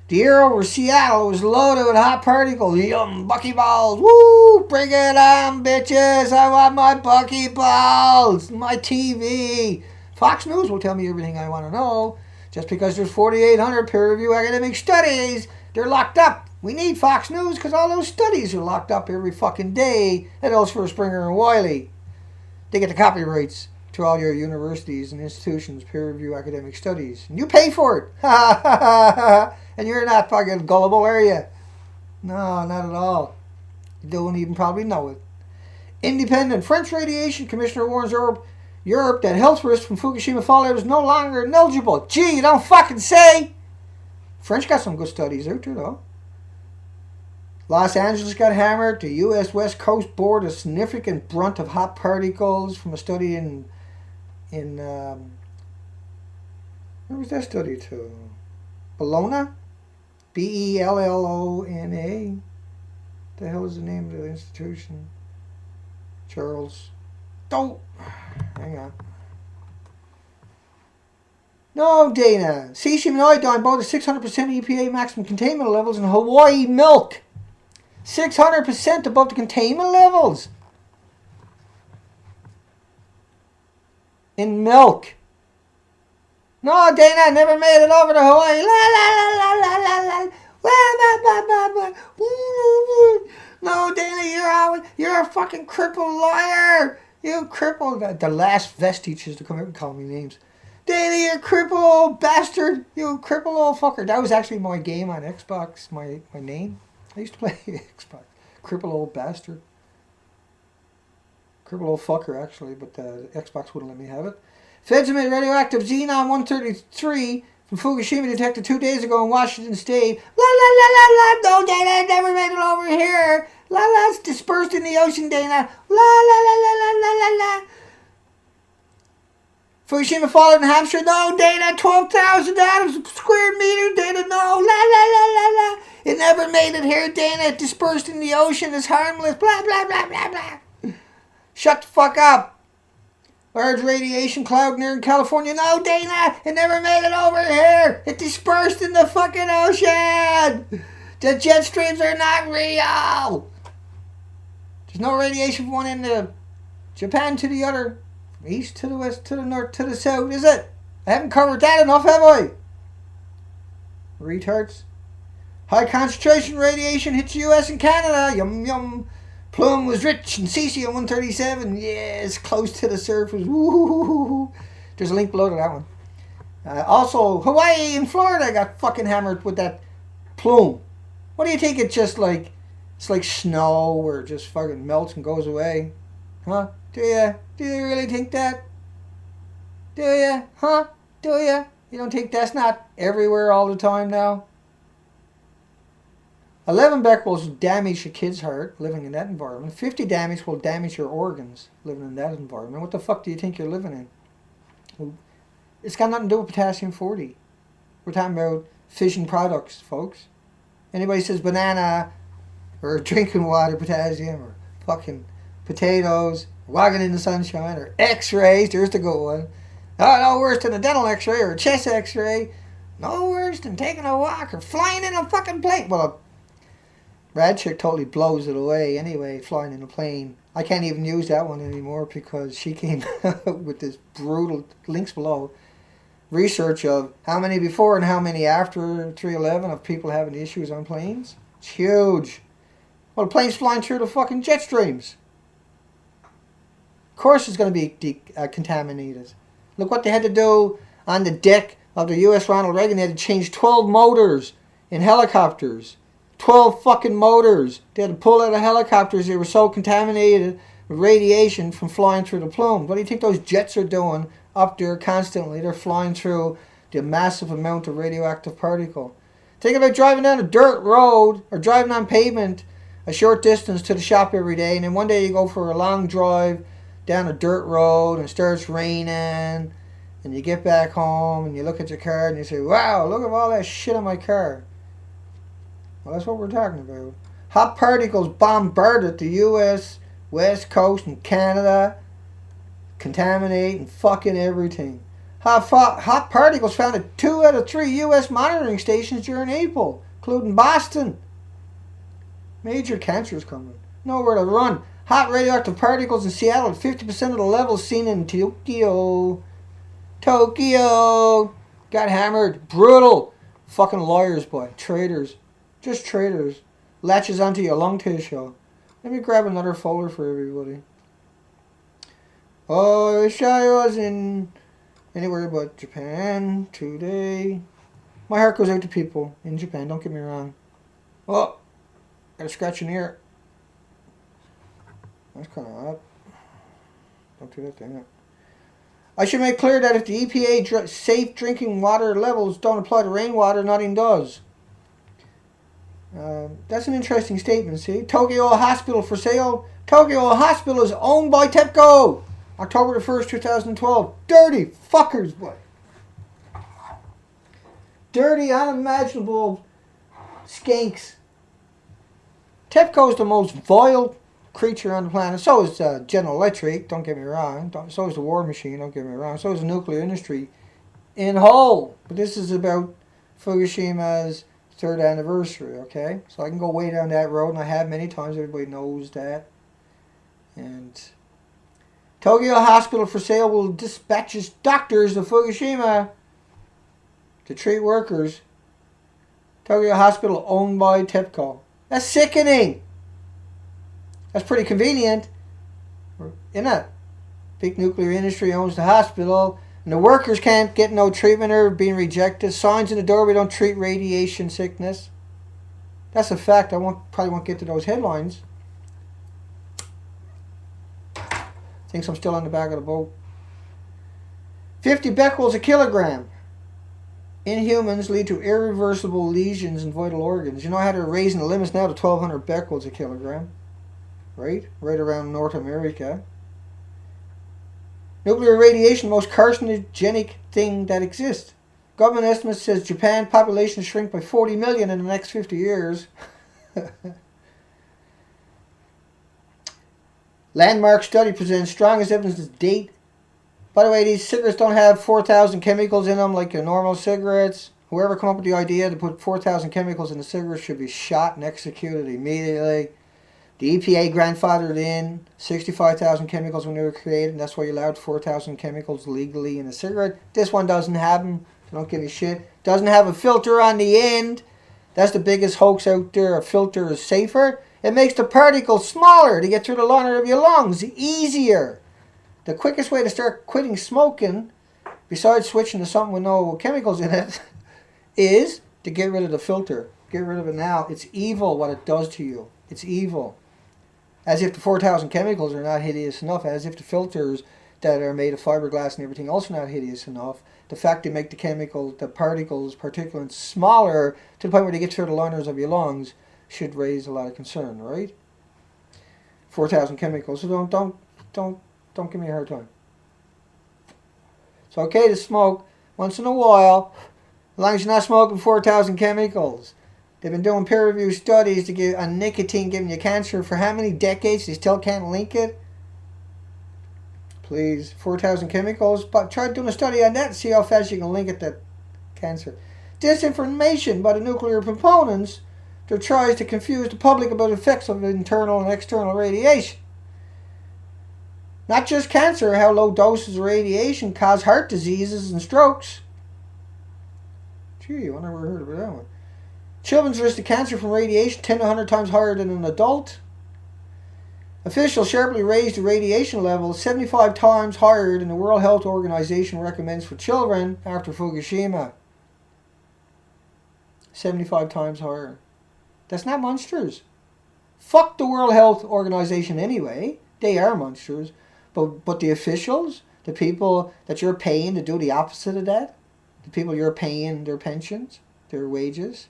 The air over Seattle was loaded with hot particles. Yum, buckyballs. Woo! Bring it on, bitches. I want my buckyballs. My TV. Fox News will tell me everything I want to know. Just because there's 4,800 peer-reviewed academic studies, they're locked up. We need Fox News because all those studies are locked up every fucking day at Elsewhere, Springer, and Wiley. They get the copyrights to all your universities and institutions, peer-reviewed academic studies. And you pay for it. Ha ha ha ha. And you're not fucking gullible, are you? No, not at all. You don't even probably know it. Independent French Radiation Commissioner warns Europe that health risks from Fukushima fallout is no longer negligible. Gee, you don't fucking say! French got some good studies out there, though. Los Angeles got hammered. The U.S. West Coast bore a significant brunt of hot particles from a study in where was that study to? Bologna? Bellona? The hell is the name of the institution? Charles. Don't. Hang on. No, Dana. Cesium and iodine both at 600% EPA maximum containment levels in Hawaii milk. 600% above the containment levels. In milk. No, Dana, never made it over to Hawaii. La la la la la la la. No, Dana, you're a fucking crippled liar. You crippled. The last vestiges to come out and call me names. Dana, you crippled old bastard. You crippled old fucker. That was actually my game on Xbox. My name. I used to play Xbox. Crippled old bastard. Crippled old fucker, actually, but Xbox wouldn't let me have it. Feds emit radioactive xenon-133 from Fukushima detected 2 days ago in Washington State. La la la la la. No, Dana, never made it over here. La la, it's dispersed in the ocean, Dana. La la la la la la la la. Fukushima fallout in Hampshire. No, Dana, 12,000 atoms per square meter. Dana, no. La la la la la. It never made it here, Dana. It dispersed in the ocean. It's harmless. Blah blah blah blah blah. Shut the fuck up. Large radiation cloud near in California. No, Dana, it never made it over here. It dispersed in the fucking ocean. The jet streams are not real. There's no radiation from one end of Japan to the other. From east to the west to the north to the south, is it? I haven't covered that enough, have I? Retards. High concentration radiation hits the US and Canada. Yum yum. Plume was rich in cesium-137. Yes, close to the surface. Woo. There's a link below to that one. Also, Hawaii and Florida got fucking hammered with that plume. What do you think? It's like snow where it just fucking melts and goes away? Huh? Do you really think that? Do you? Huh? Do you? You don't think that's not everywhere all the time now? 11 becquerels will damage a kid's heart living in that environment. 50 damage will damage your organs living in that environment. What the fuck do you think you're living in? It's got nothing to do with potassium 40. We're talking about fission products, folks. Anybody says banana or drinking water potassium or fucking potatoes, walking in the sunshine or x-rays, there's the good one. Oh, no worse than a dental x-ray or a chest x-ray. No worse than taking a walk or flying in a fucking plane. Well, Radchick totally blows it away anyway, flying in a plane. I can't even use that one anymore because she came out with this brutal, links below, research of how many before and how many after 3/11 of people having issues on planes. It's huge. Well, the plane's flying through the fucking jet streams. Of course it's going to be contaminated. Look what they had to do on the deck of the U.S. Ronald Reagan. They had to change 12 motors in helicopters. 12 fucking motors. They had to pull out of helicopters. They were so contaminated with radiation from flying through the plume. What do you think those jets are doing up there constantly? They're flying through the massive amount of radioactive particle. Think about driving down a dirt road or driving on pavement a short distance to the shop every day, and then one day you go for a long drive down a dirt road and it starts raining, and you get back home and you look at your car and you say, wow, look at all that shit on my car. Well, that's what we're talking about. Hot particles bombarded the U.S. West Coast and Canada, contaminating fucking everything. Hot particles found at 2 out of 3 U.S. monitoring stations during April, including Boston. Major cancers coming. Nowhere to run. Hot radioactive particles in Seattle at 50% of the levels seen in Tokyo. Got hammered. Brutal. Fucking lawyers, boy. Traitors. Just traitors. Latches onto your lung tissue. Let me grab another folder for everybody. Oh, I wish I was in anywhere but Japan today. My heart goes out to people in Japan, don't get me wrong. Oh, got a scratch in here. That's kind of odd. Don't do that, dang it. I should make clear that if the EPA safe drinking water levels don't apply to rainwater, nothing does. That's an interesting statement, see? Tokyo Hospital for sale. Tokyo Hospital is owned by Tepco. October the 1st, 2012. Dirty fuckers, boy. Dirty, unimaginable skanks. Tepco is the most vile creature on the planet. So is General Electric, don't get me wrong. So is the war machine, don't get me wrong. So is the nuclear industry in whole. But this is about Fukushima's 3rd anniversary, okay? So I can go way down that road, and I have many times. Everybody knows that. And Tokyo Hospital for sale will dispatch its doctors to Fukushima to treat workers. Tokyo Hospital owned by Tepco. That's sickening. That's pretty convenient, isn't it? Big nuclear industry owns the hospital, and the workers can't get no treatment or being rejected. Signs in the door, we don't treat radiation sickness. That's a fact. I probably won't get to those headlines. Thinks I'm still on the back of the boat. 50 becquerels a kilogram in humans lead to irreversible lesions in vital organs. You know how they're raising the limits now to 1,200 becquerels a kilogram, right? Right around North America. Nuclear radiation, the most carcinogenic thing that exists. Government estimates says Japan population shrink by 40 million in the next 50 years. Landmark study presents strongest evidence to date By the way, these cigarettes don't have 4,000 chemicals in them like your normal cigarettes. Whoever come up with the idea to put 4,000 chemicals in a cigarette should be shot and executed immediately. The EPA grandfathered in 65,000 chemicals when they were created, and that's why you allowed 4,000 chemicals legally in a cigarette. This one doesn't have them, so don't give me shit. Doesn't have a filter on the end. That's the biggest hoax out there. A filter is safer. It makes the particles smaller to get through the liner of your lungs. Easier. The quickest way to start quitting smoking, besides switching to something with no chemicals in it, is to get rid of the filter. Get rid of it now. It's evil what it does to you. It's evil. As if the 4,000 chemicals are not hideous enough. As if the filters that are made of fiberglass and everything else are not hideous enough. The fact they make the particles, particulates smaller to the point where they get through the liners of your lungs should raise a lot of concern, right? 4,000 chemicals. So don't give me a hard time. It's okay to smoke once in a while, as long as you're not smoking 4,000 chemicals. They've been doing peer-reviewed studies to get on nicotine giving you cancer for how many decades? They still can't link it. Please, 4,000 chemicals. But try doing a study on that and see how fast you can link it to cancer. Disinformation by the nuclear proponents that tries to confuse the public about the effects of internal and external radiation. Not just cancer, how low doses of radiation cause heart diseases and strokes. Gee, I never heard about that one. Children's risk of cancer from radiation 10 to 100 times higher than an adult. Officials sharply raised the radiation level 75 times higher than the World Health Organization recommends for children after Fukushima. 75 times higher. That's not monsters. Fuck the World Health Organization anyway. They are monsters. But the officials, the people that you're paying to do the opposite of that, the people you're paying their pensions, their wages,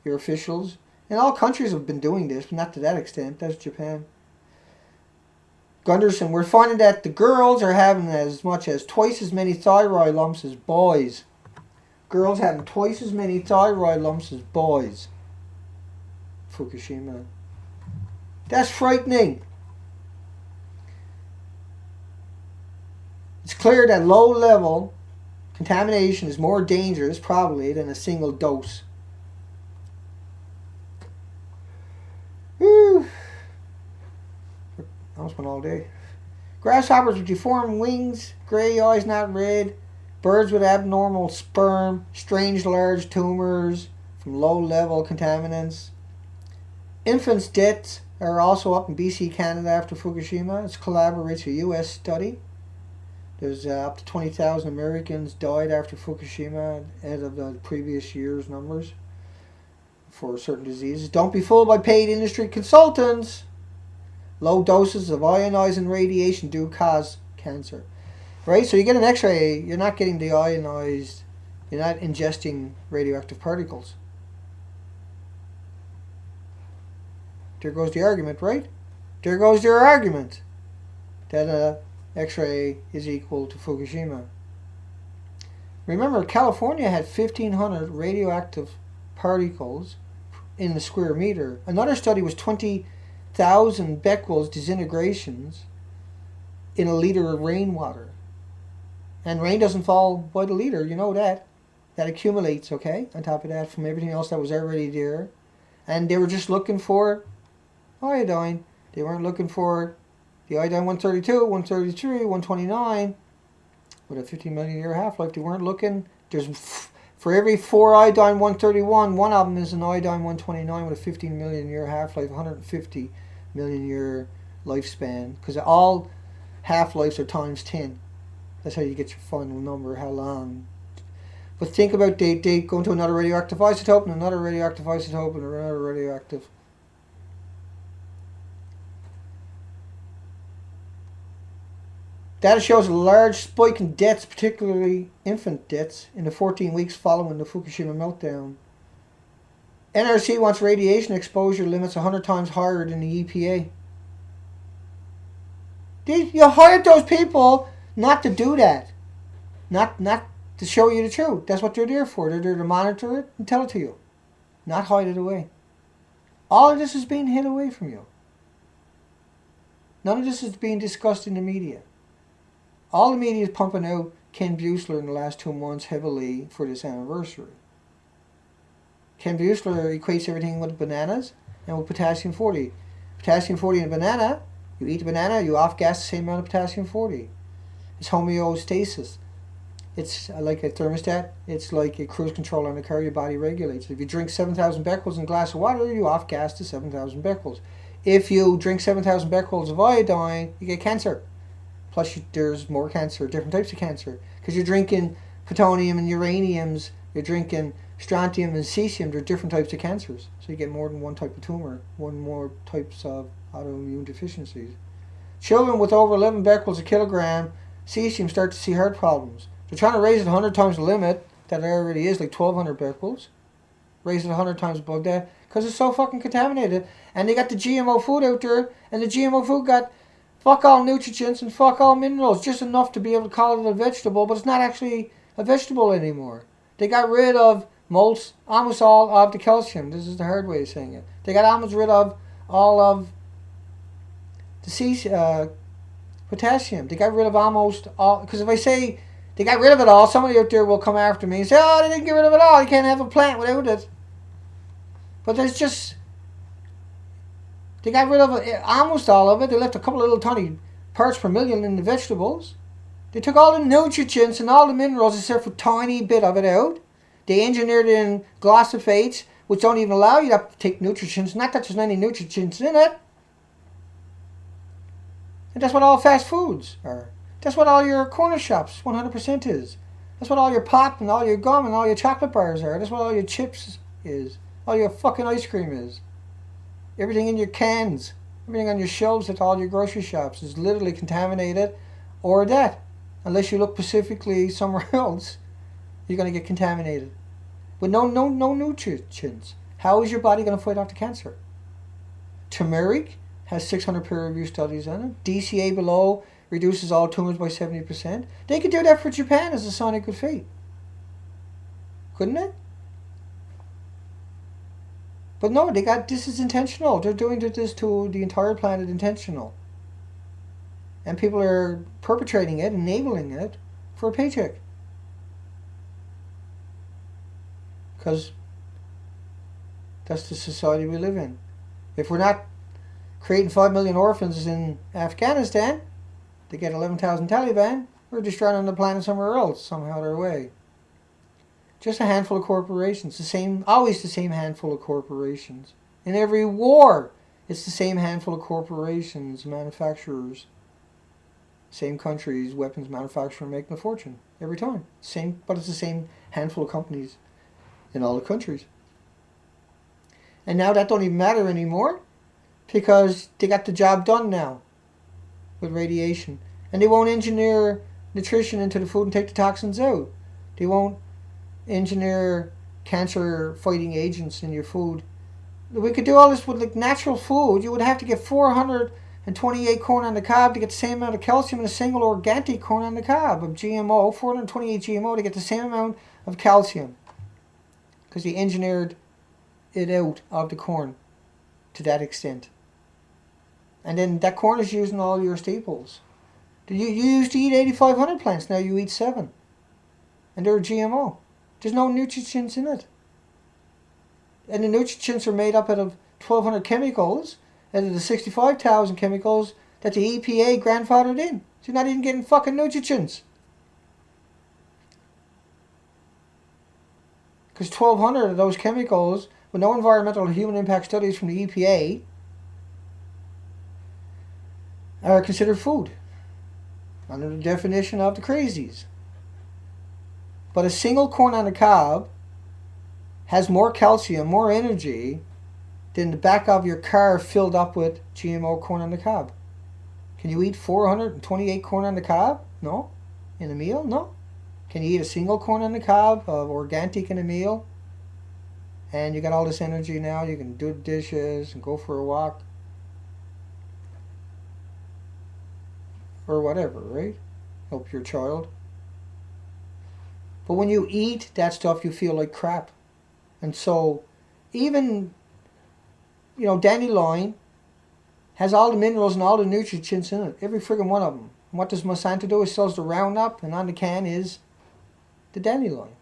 your officials, and all countries have been doing this, but not to that extent. That's Japan. Gunderson, we're finding that the girls are having as much as twice as many thyroid lumps as boys. Girls having twice as many thyroid lumps as boys. Fukushima. That's frightening. It's clear that low-level contamination is more dangerous, probably, than a single dose. Whew. I almost went all day. Grasshoppers with deformed wings, grey eyes not red, birds with abnormal sperm, strange large tumors from low-level contaminants. Infants' deaths are also up in BC, Canada after Fukushima. It's collaborates a U.S. study. There's up to 20,000 Americans died after Fukushima out of the previous year's numbers for certain diseases. Don't be fooled by paid industry consultants. Low doses of ionizing radiation do cause cancer. Right? So you get an x-ray, you're not getting the ionized, you're not ingesting radioactive particles. There goes the argument, right? There goes their argument that X-ray is equal to Fukushima. Remember, California had 1,500 radioactive particles in the square meter. Another study was 20,000 becquerels disintegrations in a liter of rainwater. And rain doesn't fall by the liter, you know that. That accumulates, okay, on top of that from everything else that was already there. And they were just looking for iodine. They weren't looking for the iodine 132, 133, 129 with a 15 million year half-life. They weren't looking. For every 4 iodine 131, one of them is an iodine 129 with a 15 million year half-life, 150 million year lifespan. Because all half-lives are times 10. That's how you get your final number, how long. But think about they go into another radioactive isotope and another radioactive isotope and another radioactive. Data shows a large spike in deaths, particularly infant deaths, in the 14 weeks following the Fukushima meltdown. NRC wants radiation exposure limits 100 times higher than the EPA. You hired those people not to do that. Not to show you the truth. That's what they're there for. They're there to monitor it and tell it to you. Not hide it away. All of this is being hid away from you. None of this is being discussed in the media. All the media is pumping out Ken Buechler in the last 2 months heavily for this anniversary. Ken Buechler equates everything with bananas and with potassium 40. Potassium 40 in a banana, you eat a banana, you off-gas the same amount of potassium 40. It's homeostasis. It's like a thermostat. It's like a cruise control on the car your body regulates. If you drink 7,000 becquerels in a glass of water, you off-gas to 7,000 becquerels. If you drink 7,000 becquerels of iodine, you get cancer. Plus, there's more cancer, different types of cancer. Because you're drinking plutonium and uraniums, you're drinking strontium and cesium, they're different types of cancers. So you get more than one type of tumor, one more types of autoimmune deficiencies. Children with over 11 becquerels a kilogram cesium start to see heart problems. They're trying to raise it 100 times the limit that it already is, like 1,200 becquerels. Raise it 100 times above that because it's so fucking contaminated. And they got the GMO food out there, and the GMO food got fuck all nutrients and fuck all minerals, just enough to be able to call it a vegetable, but it's not actually a vegetable anymore. They got rid of almost all of the calcium. This is the hard way of saying it. They got almost rid of all of the potassium. They got rid of almost all, because if I say they got rid of it all, somebody out there will come after me and say, oh, they didn't get rid of it all. You can't have a plant without it. But there's just, they got rid of almost all of it. They left a couple of little tiny parts per million in the vegetables. They took all the nutrients and all the minerals except for a tiny bit of it out. They engineered in glyphosates, which don't even allow you to take nutrients. Not that there's any nutrients in it. And that's what all fast foods are. That's what all your corner shops 100% is. That's what all your pop and all your gum and all your chocolate bars are. That's what all your chips is. All your fucking ice cream is. Everything in your cans, everything on your shelves at all your grocery shops is literally contaminated or dead. Unless you look specifically somewhere else, you're going to get contaminated. With no nutrients. How is your body going to fight off the cancer? Turmeric has 600 peer-reviewed studies on it. DCA below reduces all tumors by 70%. They could do that for Japan as a sign of good faith. Couldn't it? But no, this is intentional. They're doing this to the entire planet intentional. And people are perpetrating it, enabling it for a paycheck. Because that's the society we live in. If we're not creating 5 million orphans in Afghanistan, to get 11,000 Taliban, we're destroying the planet somewhere else, somehow or way. Just a handful of corporations, always the same handful of corporations. In every war, it's the same handful of corporations, manufacturers, same countries, weapons manufacturer making a fortune every time. But it's the same handful of companies in all the countries. And now that don't even matter anymore because they got the job done now with radiation. And they won't engineer nutrition into the food and take the toxins out. They won't engineer cancer-fighting agents in your food. We could do all this with like natural food. You would have to get 428 corn on the cob to get the same amount of calcium in a single organic corn on the cob of GMO. 428 GMO to get the same amount of calcium. Because they engineered it out of the corn to that extent. And then that corn is used in all your staples. You used to eat 8,500 plants, now you eat 7. And they're GMO. There's no nutrients in it. And the nutrients are made up out of 1,200 chemicals, out of the 65,000 chemicals that the EPA grandfathered in. So you're not even getting fucking nutrients. Because 1,200 of those chemicals, with no environmental or human impact studies from the EPA, are considered food under the definition of the crazies. But a single corn on the cob has more calcium, more energy than the back of your car filled up with GMO corn on the cob. Can you eat 428 corn on the cob? No. In a meal? No. Can you eat a single corn on the cob of organic in a meal? And you got all this energy now, you can do dishes and go for a walk. Or whatever, right? Help your child. But when you eat that stuff, you feel like crap. And so, even, dandelion has all the minerals and all the nutrients in it. Every friggin' one of them. And what does Monsanto do? It sells the Roundup, and on the can is the dandelion.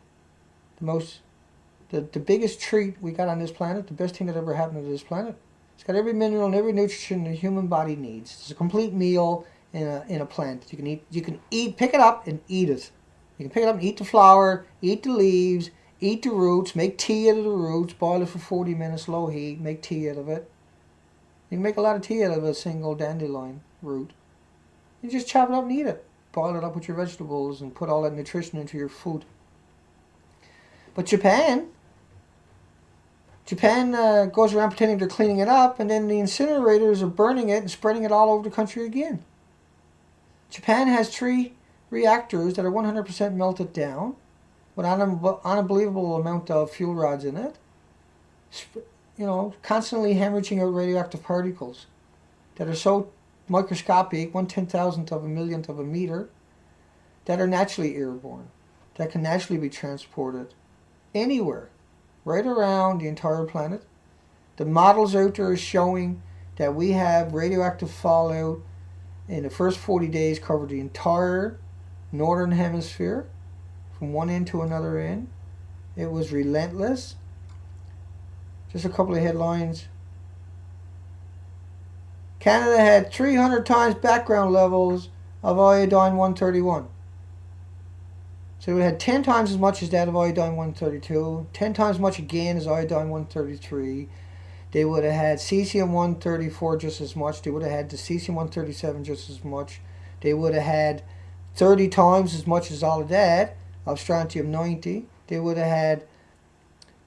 The biggest treat we got on this planet, the best thing that ever happened to this planet. It's got every mineral and every nutrition the human body needs. It's a complete meal in a plant. You can eat, pick it up and eat it. You can pick it up and eat the flower, eat the leaves, eat the roots, make tea out of the roots, boil it for 40 minutes, low heat, make tea out of it. You can make a lot of tea out of a single dandelion root. You just chop it up and eat it. Boil it up with your vegetables and put all that nutrition into your food. But Japan goes around pretending they're cleaning it up, and then the incinerators are burning it and spreading it all over the country again. Japan has 3 reactors that are 100% melted down with an unbelievable amount of fuel rods in it. Constantly hemorrhaging out radioactive particles that are so microscopic, 1/10,000th of a millionth of a meter, that are naturally airborne, that can naturally be transported anywhere, right around the entire planet. The models out there are showing that we have radioactive fallout in the first 40 days covered the entire northern hemisphere from one end to another end. It was relentless. Just a couple of headlines. Canada had 300 times background levels of iodine 131. So it had 10 times as much as that of iodine 132, 10 times as much again as iodine 133. They would have had cesium 134 just as much. They would have had the cesium 137 just as much. They would have had 30 times as much as all of that of strontium 90. They would have had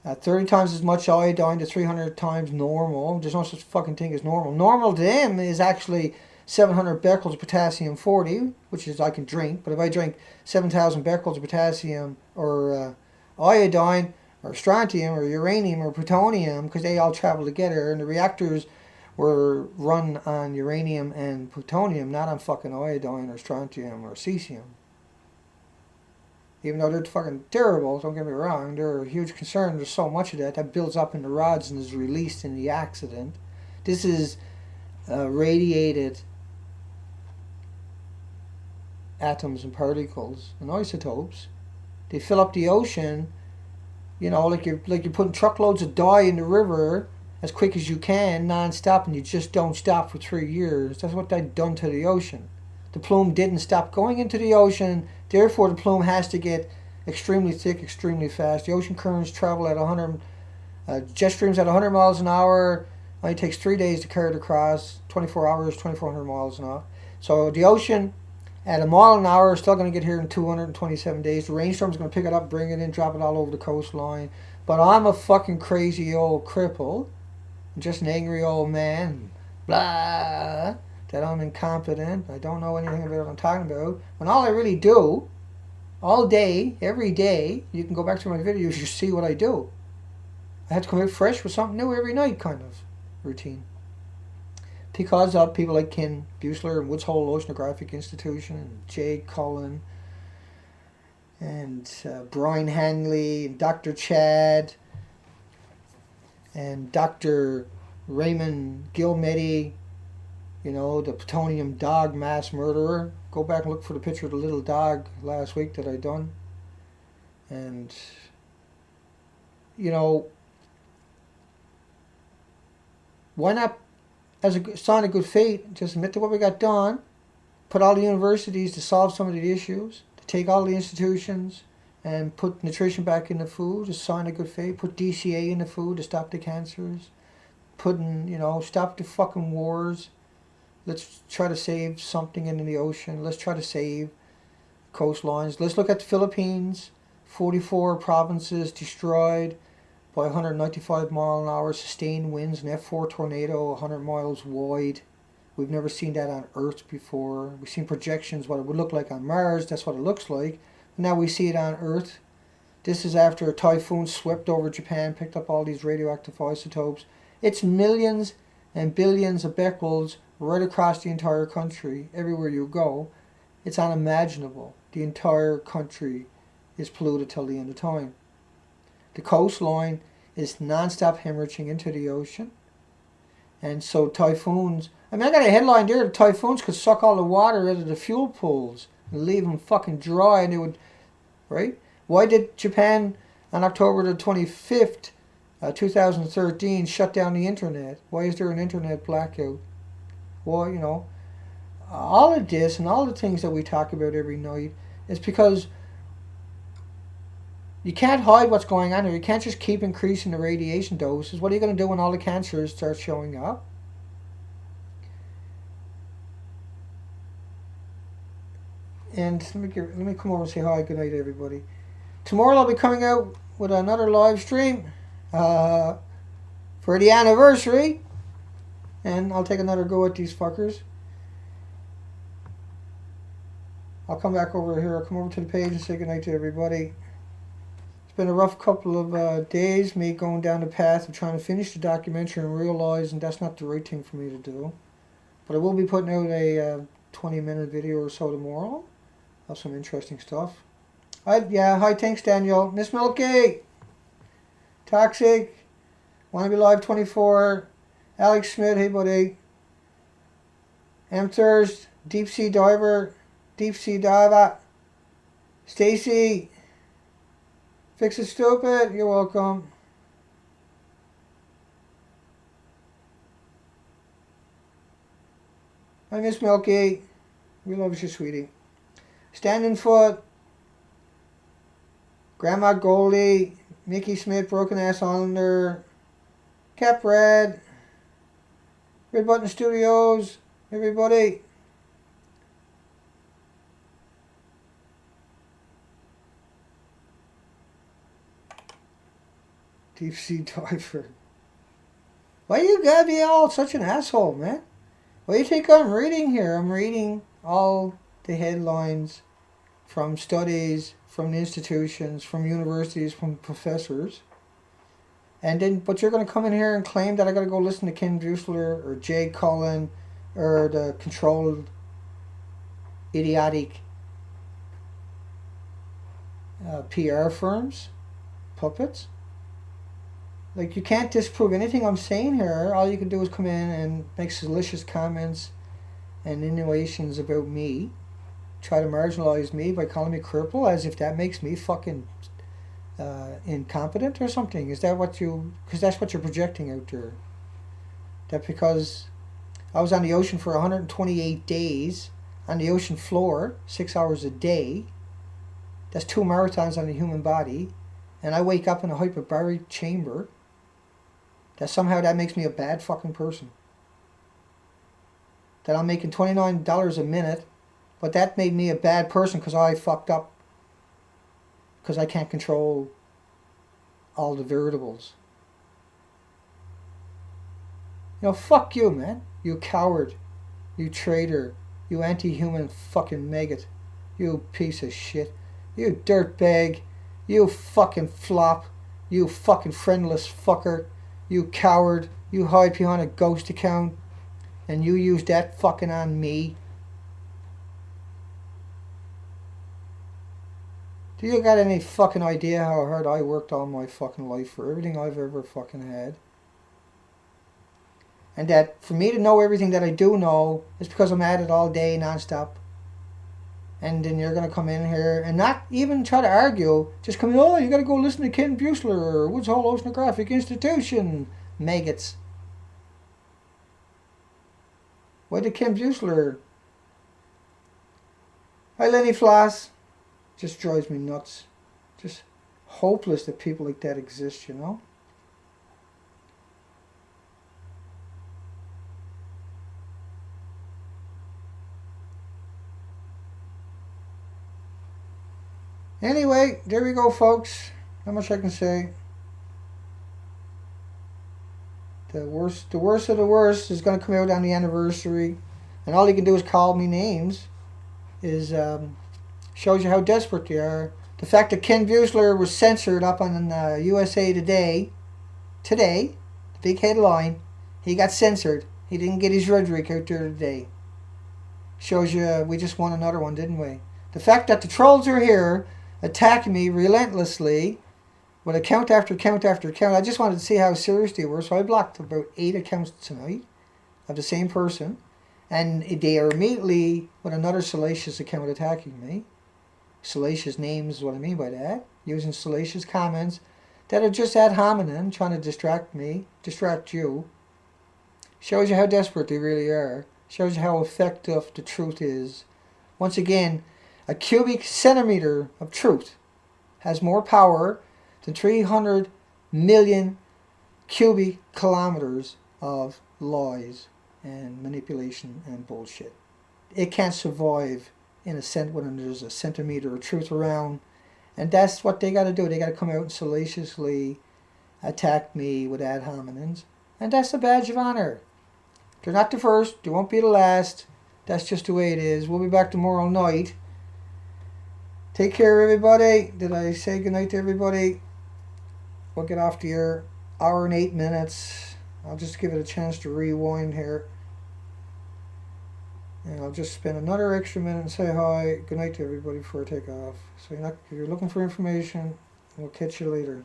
30 times as much iodine to 300 times normal. There's no such fucking thing as normal. Normal to them is actually 700 becquerels of potassium 40, which is I can drink. But if I drink 7,000 becquerels of potassium or iodine or strontium or uranium or plutonium, because they all travel together, and the reactors were run on uranium and plutonium, not on fucking iodine or strontium or cesium. Even though they're fucking terrible, don't get me wrong, they're a huge concern. There's so much of that builds up in the rods and is released in the accident. This is radiated atoms and particles and isotopes. They fill up the ocean, like you're putting truckloads of dye in the river as quick as you can, non-stop, and you just don't stop for 3 years. That's what they've done to the ocean. The plume didn't stop going into the ocean, therefore the plume has to get extremely thick, extremely fast. The ocean currents travel at 100, jet streams at 100 miles an hour. It only takes 3 days to carry it across, 24 hours, 2,400 miles an hour. So the ocean at a mile an hour is still going to get here in 227 days. The rainstorm's going to pick it up, bring it in, drop it all over the coastline. But I'm a fucking crazy old cripple, just an angry old man, blah, that I'm incompetent, I don't know anything about what I'm talking about, when all I really do, all day, every day, you can go back to my videos, you see what I do. I have to come out fresh with something new every night, kind of routine. Because of people like Ken Buechler and Woods Hole Oceanographic Institution, and Jay Cullen, and Brian Hanley, and Dr. Chad, and Dr. Raymond Gilmedi, the plutonium dog mass murderer. Go back and look for the picture of the little dog last week that I done. And, why not, as a sign of good faith, just admit to what we got done, put all the universities to solve some of the issues, to take all the institutions and put nutrition back in the food, a sign of good faith, put DCA in the food to stop the cancers, stop the fucking wars. Let's try to save something in the ocean. Let's try to save coastlines. Let's look at the Philippines, 44 provinces destroyed by 195 mile an hour sustained winds, an F4 tornado 100 miles wide. We've never seen that on Earth before. We've seen projections what it would look like on Mars. That's what it looks like. Now we see it on Earth. This is after a typhoon swept over Japan, picked up all these radioactive isotopes. It's millions and billions of becquerels right across the entire country, everywhere you go. It's unimaginable. The entire country is polluted till the end of time. The coastline is non-stop hemorrhaging into the ocean. And so typhoons, I mean, I got a headline there, the typhoons could suck all the water out of the fuel pools and leave them fucking dry, and they would, right? Why did Japan on October the 25th, 2013, shut down the internet? Why is there an internet blackout? Well, you know, all of this and all the things that we talk about every night is because you can't hide what's going on here. You can't just keep increasing the radiation doses. What are you going to do when all the cancers start showing up? And let me come over and say hi, good night, everybody. Tomorrow I'll be coming out with another live stream for the anniversary, and I'll take another go at these fuckers. I'll come back over here. I'll come over to the page and say good night to everybody. It's been a rough couple of days, me going down the path of trying to finish the documentary and realizing that's not the right thing for me to do. But I will be putting out a 20-minute video or so tomorrow of some interesting stuff. Hi, thanks Daniel. Miss Milky, Toxic, Wanna Be Live 24, Alex Smith, hey buddy, M Thirst, Deep Sea Diver, Stacy, Fix It Stupid, you're welcome. Hi Miss Milky, we love you, sweetie. Standing Foot, Grandma Goldie, Mickey Smith, Broken Ass Islander, Cap Red Button Studios, everybody. Deep Sea Diver. Why you gotta be all such an asshole, man? What do you think I'm reading here? I'm reading all the headlines from studies, from the institutions, from universities, from professors. And then, but you're going to come in here and claim that I got to go listen to Ken Buechler or Jay Cullen or the controlled, idiotic PR firms, puppets. Like, you can't disprove anything I'm saying here. All you can do is come in and make salacious comments and insinuations about me. Try to marginalize me by calling me cripple, as if that makes me fucking incompetent or something. Is that what you... Because that's what you're projecting out there. That because I was on the ocean for 128 days, on the ocean floor, 6 hours a day. That's 2 marathons on the human body. And I wake up in a hyperbaric chamber. That somehow that makes me a bad fucking person. That I'm making $29 a minute, but that made me a bad person because I fucked up. Because I can't control all the variables. You know, fuck you, man. You coward. You traitor. You anti-human fucking maggot. You piece of shit. You dirtbag. You fucking flop. You fucking friendless fucker. You coward. You hide behind a ghost account. And you use that fucking on me. Do you got any fucking idea how hard I worked all my fucking life for everything I've ever fucking had? And that for me to know everything that I do know is because I'm at it all day non-stop. And then you're going to come in here and not even try to argue. Just come in, oh, you got to go listen to Ken Buechler or Woods Hole Oceanographic Institution. Maggots. Why did Ken Buechler... Hi, Lenny Floss. Just drives me nuts. Just hopeless that people like that exist, you know? Anyway, there we go, folks. Not much I can say. The worst of the worst is going to come out on the anniversary. And all you can do is call me names. Is... shows you how desperate they are. The fact that Ken Buechler was censored up on USA Today, the big headline, he got censored. He didn't get his rhetoric out there today. Shows you we just won another one, didn't we? The fact that the trolls are here attacking me relentlessly with account after account after account. I just wanted to see how serious they were, so I blocked about 8 accounts tonight. of the same person, and they are immediately with another salacious account attacking me. Salacious names is what I mean by that. Using salacious comments that are just ad hominem, trying to distract me, distract you. Shows you how desperate they really are. Shows you how effective the truth is. Once again, a cubic centimeter of truth has more power than 300 million cubic kilometers of lies and manipulation and bullshit. It can't survive in when there's a centimeter of truth around. And that's what they got to do. They got to come out and salaciously attack me with ad hominems. And that's a badge of honor. They're not the first. They won't be the last. That's just the way it is. We'll be back tomorrow night. Take care, everybody. Did I say goodnight to everybody? We'll get off the air. Hour and 8 minutes. I'll just give it a chance to rewind here. And I'll just spend another extra minute and say hi. Good night to everybody before I take off. So if you're looking for information, we'll catch you later.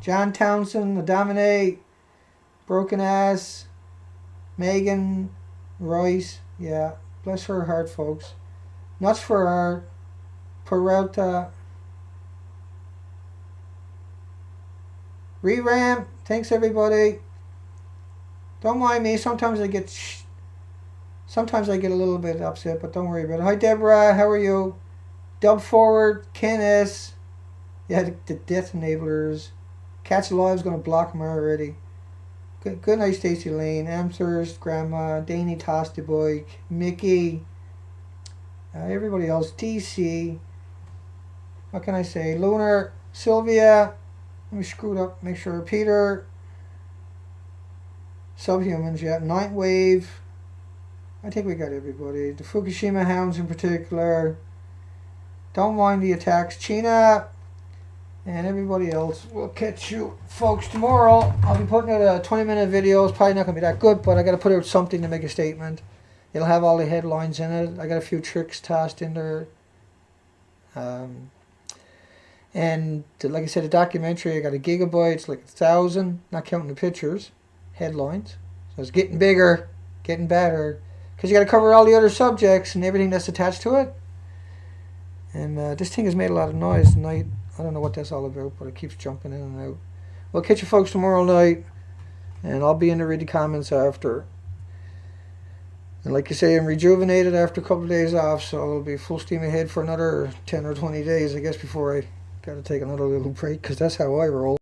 John Townsend, the Domine, Broken Ass, Megan Royce, yeah, bless her heart, folks. Nuts for Art, Peralta, Reram, thanks everybody. Don't mind me, sometimes I get a little bit upset, but don't worry about it. Hi Deborah, how are you? Dub Forward, Ken S. Yeah, the Death Enablers. Catch Alive's going to block them already. Good night, Stacey Lane, Amthurst, Grandma, Danny Toasty Boy, Mickey, everybody else, DC. What can I say? Lunar, Sylvia. Let me screw it up. Make sure. Peter. Subhumans, yeah. Night Wave. I think we got everybody. The Fukushima Hounds in particular. Don't mind the attacks. China. And everybody else. We'll catch you folks tomorrow. I'll be putting out a 20-minute video. It's probably not going to be that good, but I got to put out something to make a statement. It'll have all the headlines in it. I got a few tricks tossed in there. And like I said, a documentary, I got a gigabyte. It's like 1,000, not counting the pictures. Headlines. So it's getting bigger, getting better. Because you got to cover all the other subjects and everything that's attached to it. And this thing has made a lot of noise tonight. I don't know what that's all about, but it keeps jumping in and out. We'll catch you folks tomorrow night, and I'll be in to read the comments after. And like you say, I'm rejuvenated after a couple of days off, so I'll be full steam ahead for another 10 or 20 days, I guess, before I got to take another little break, because that's how I roll.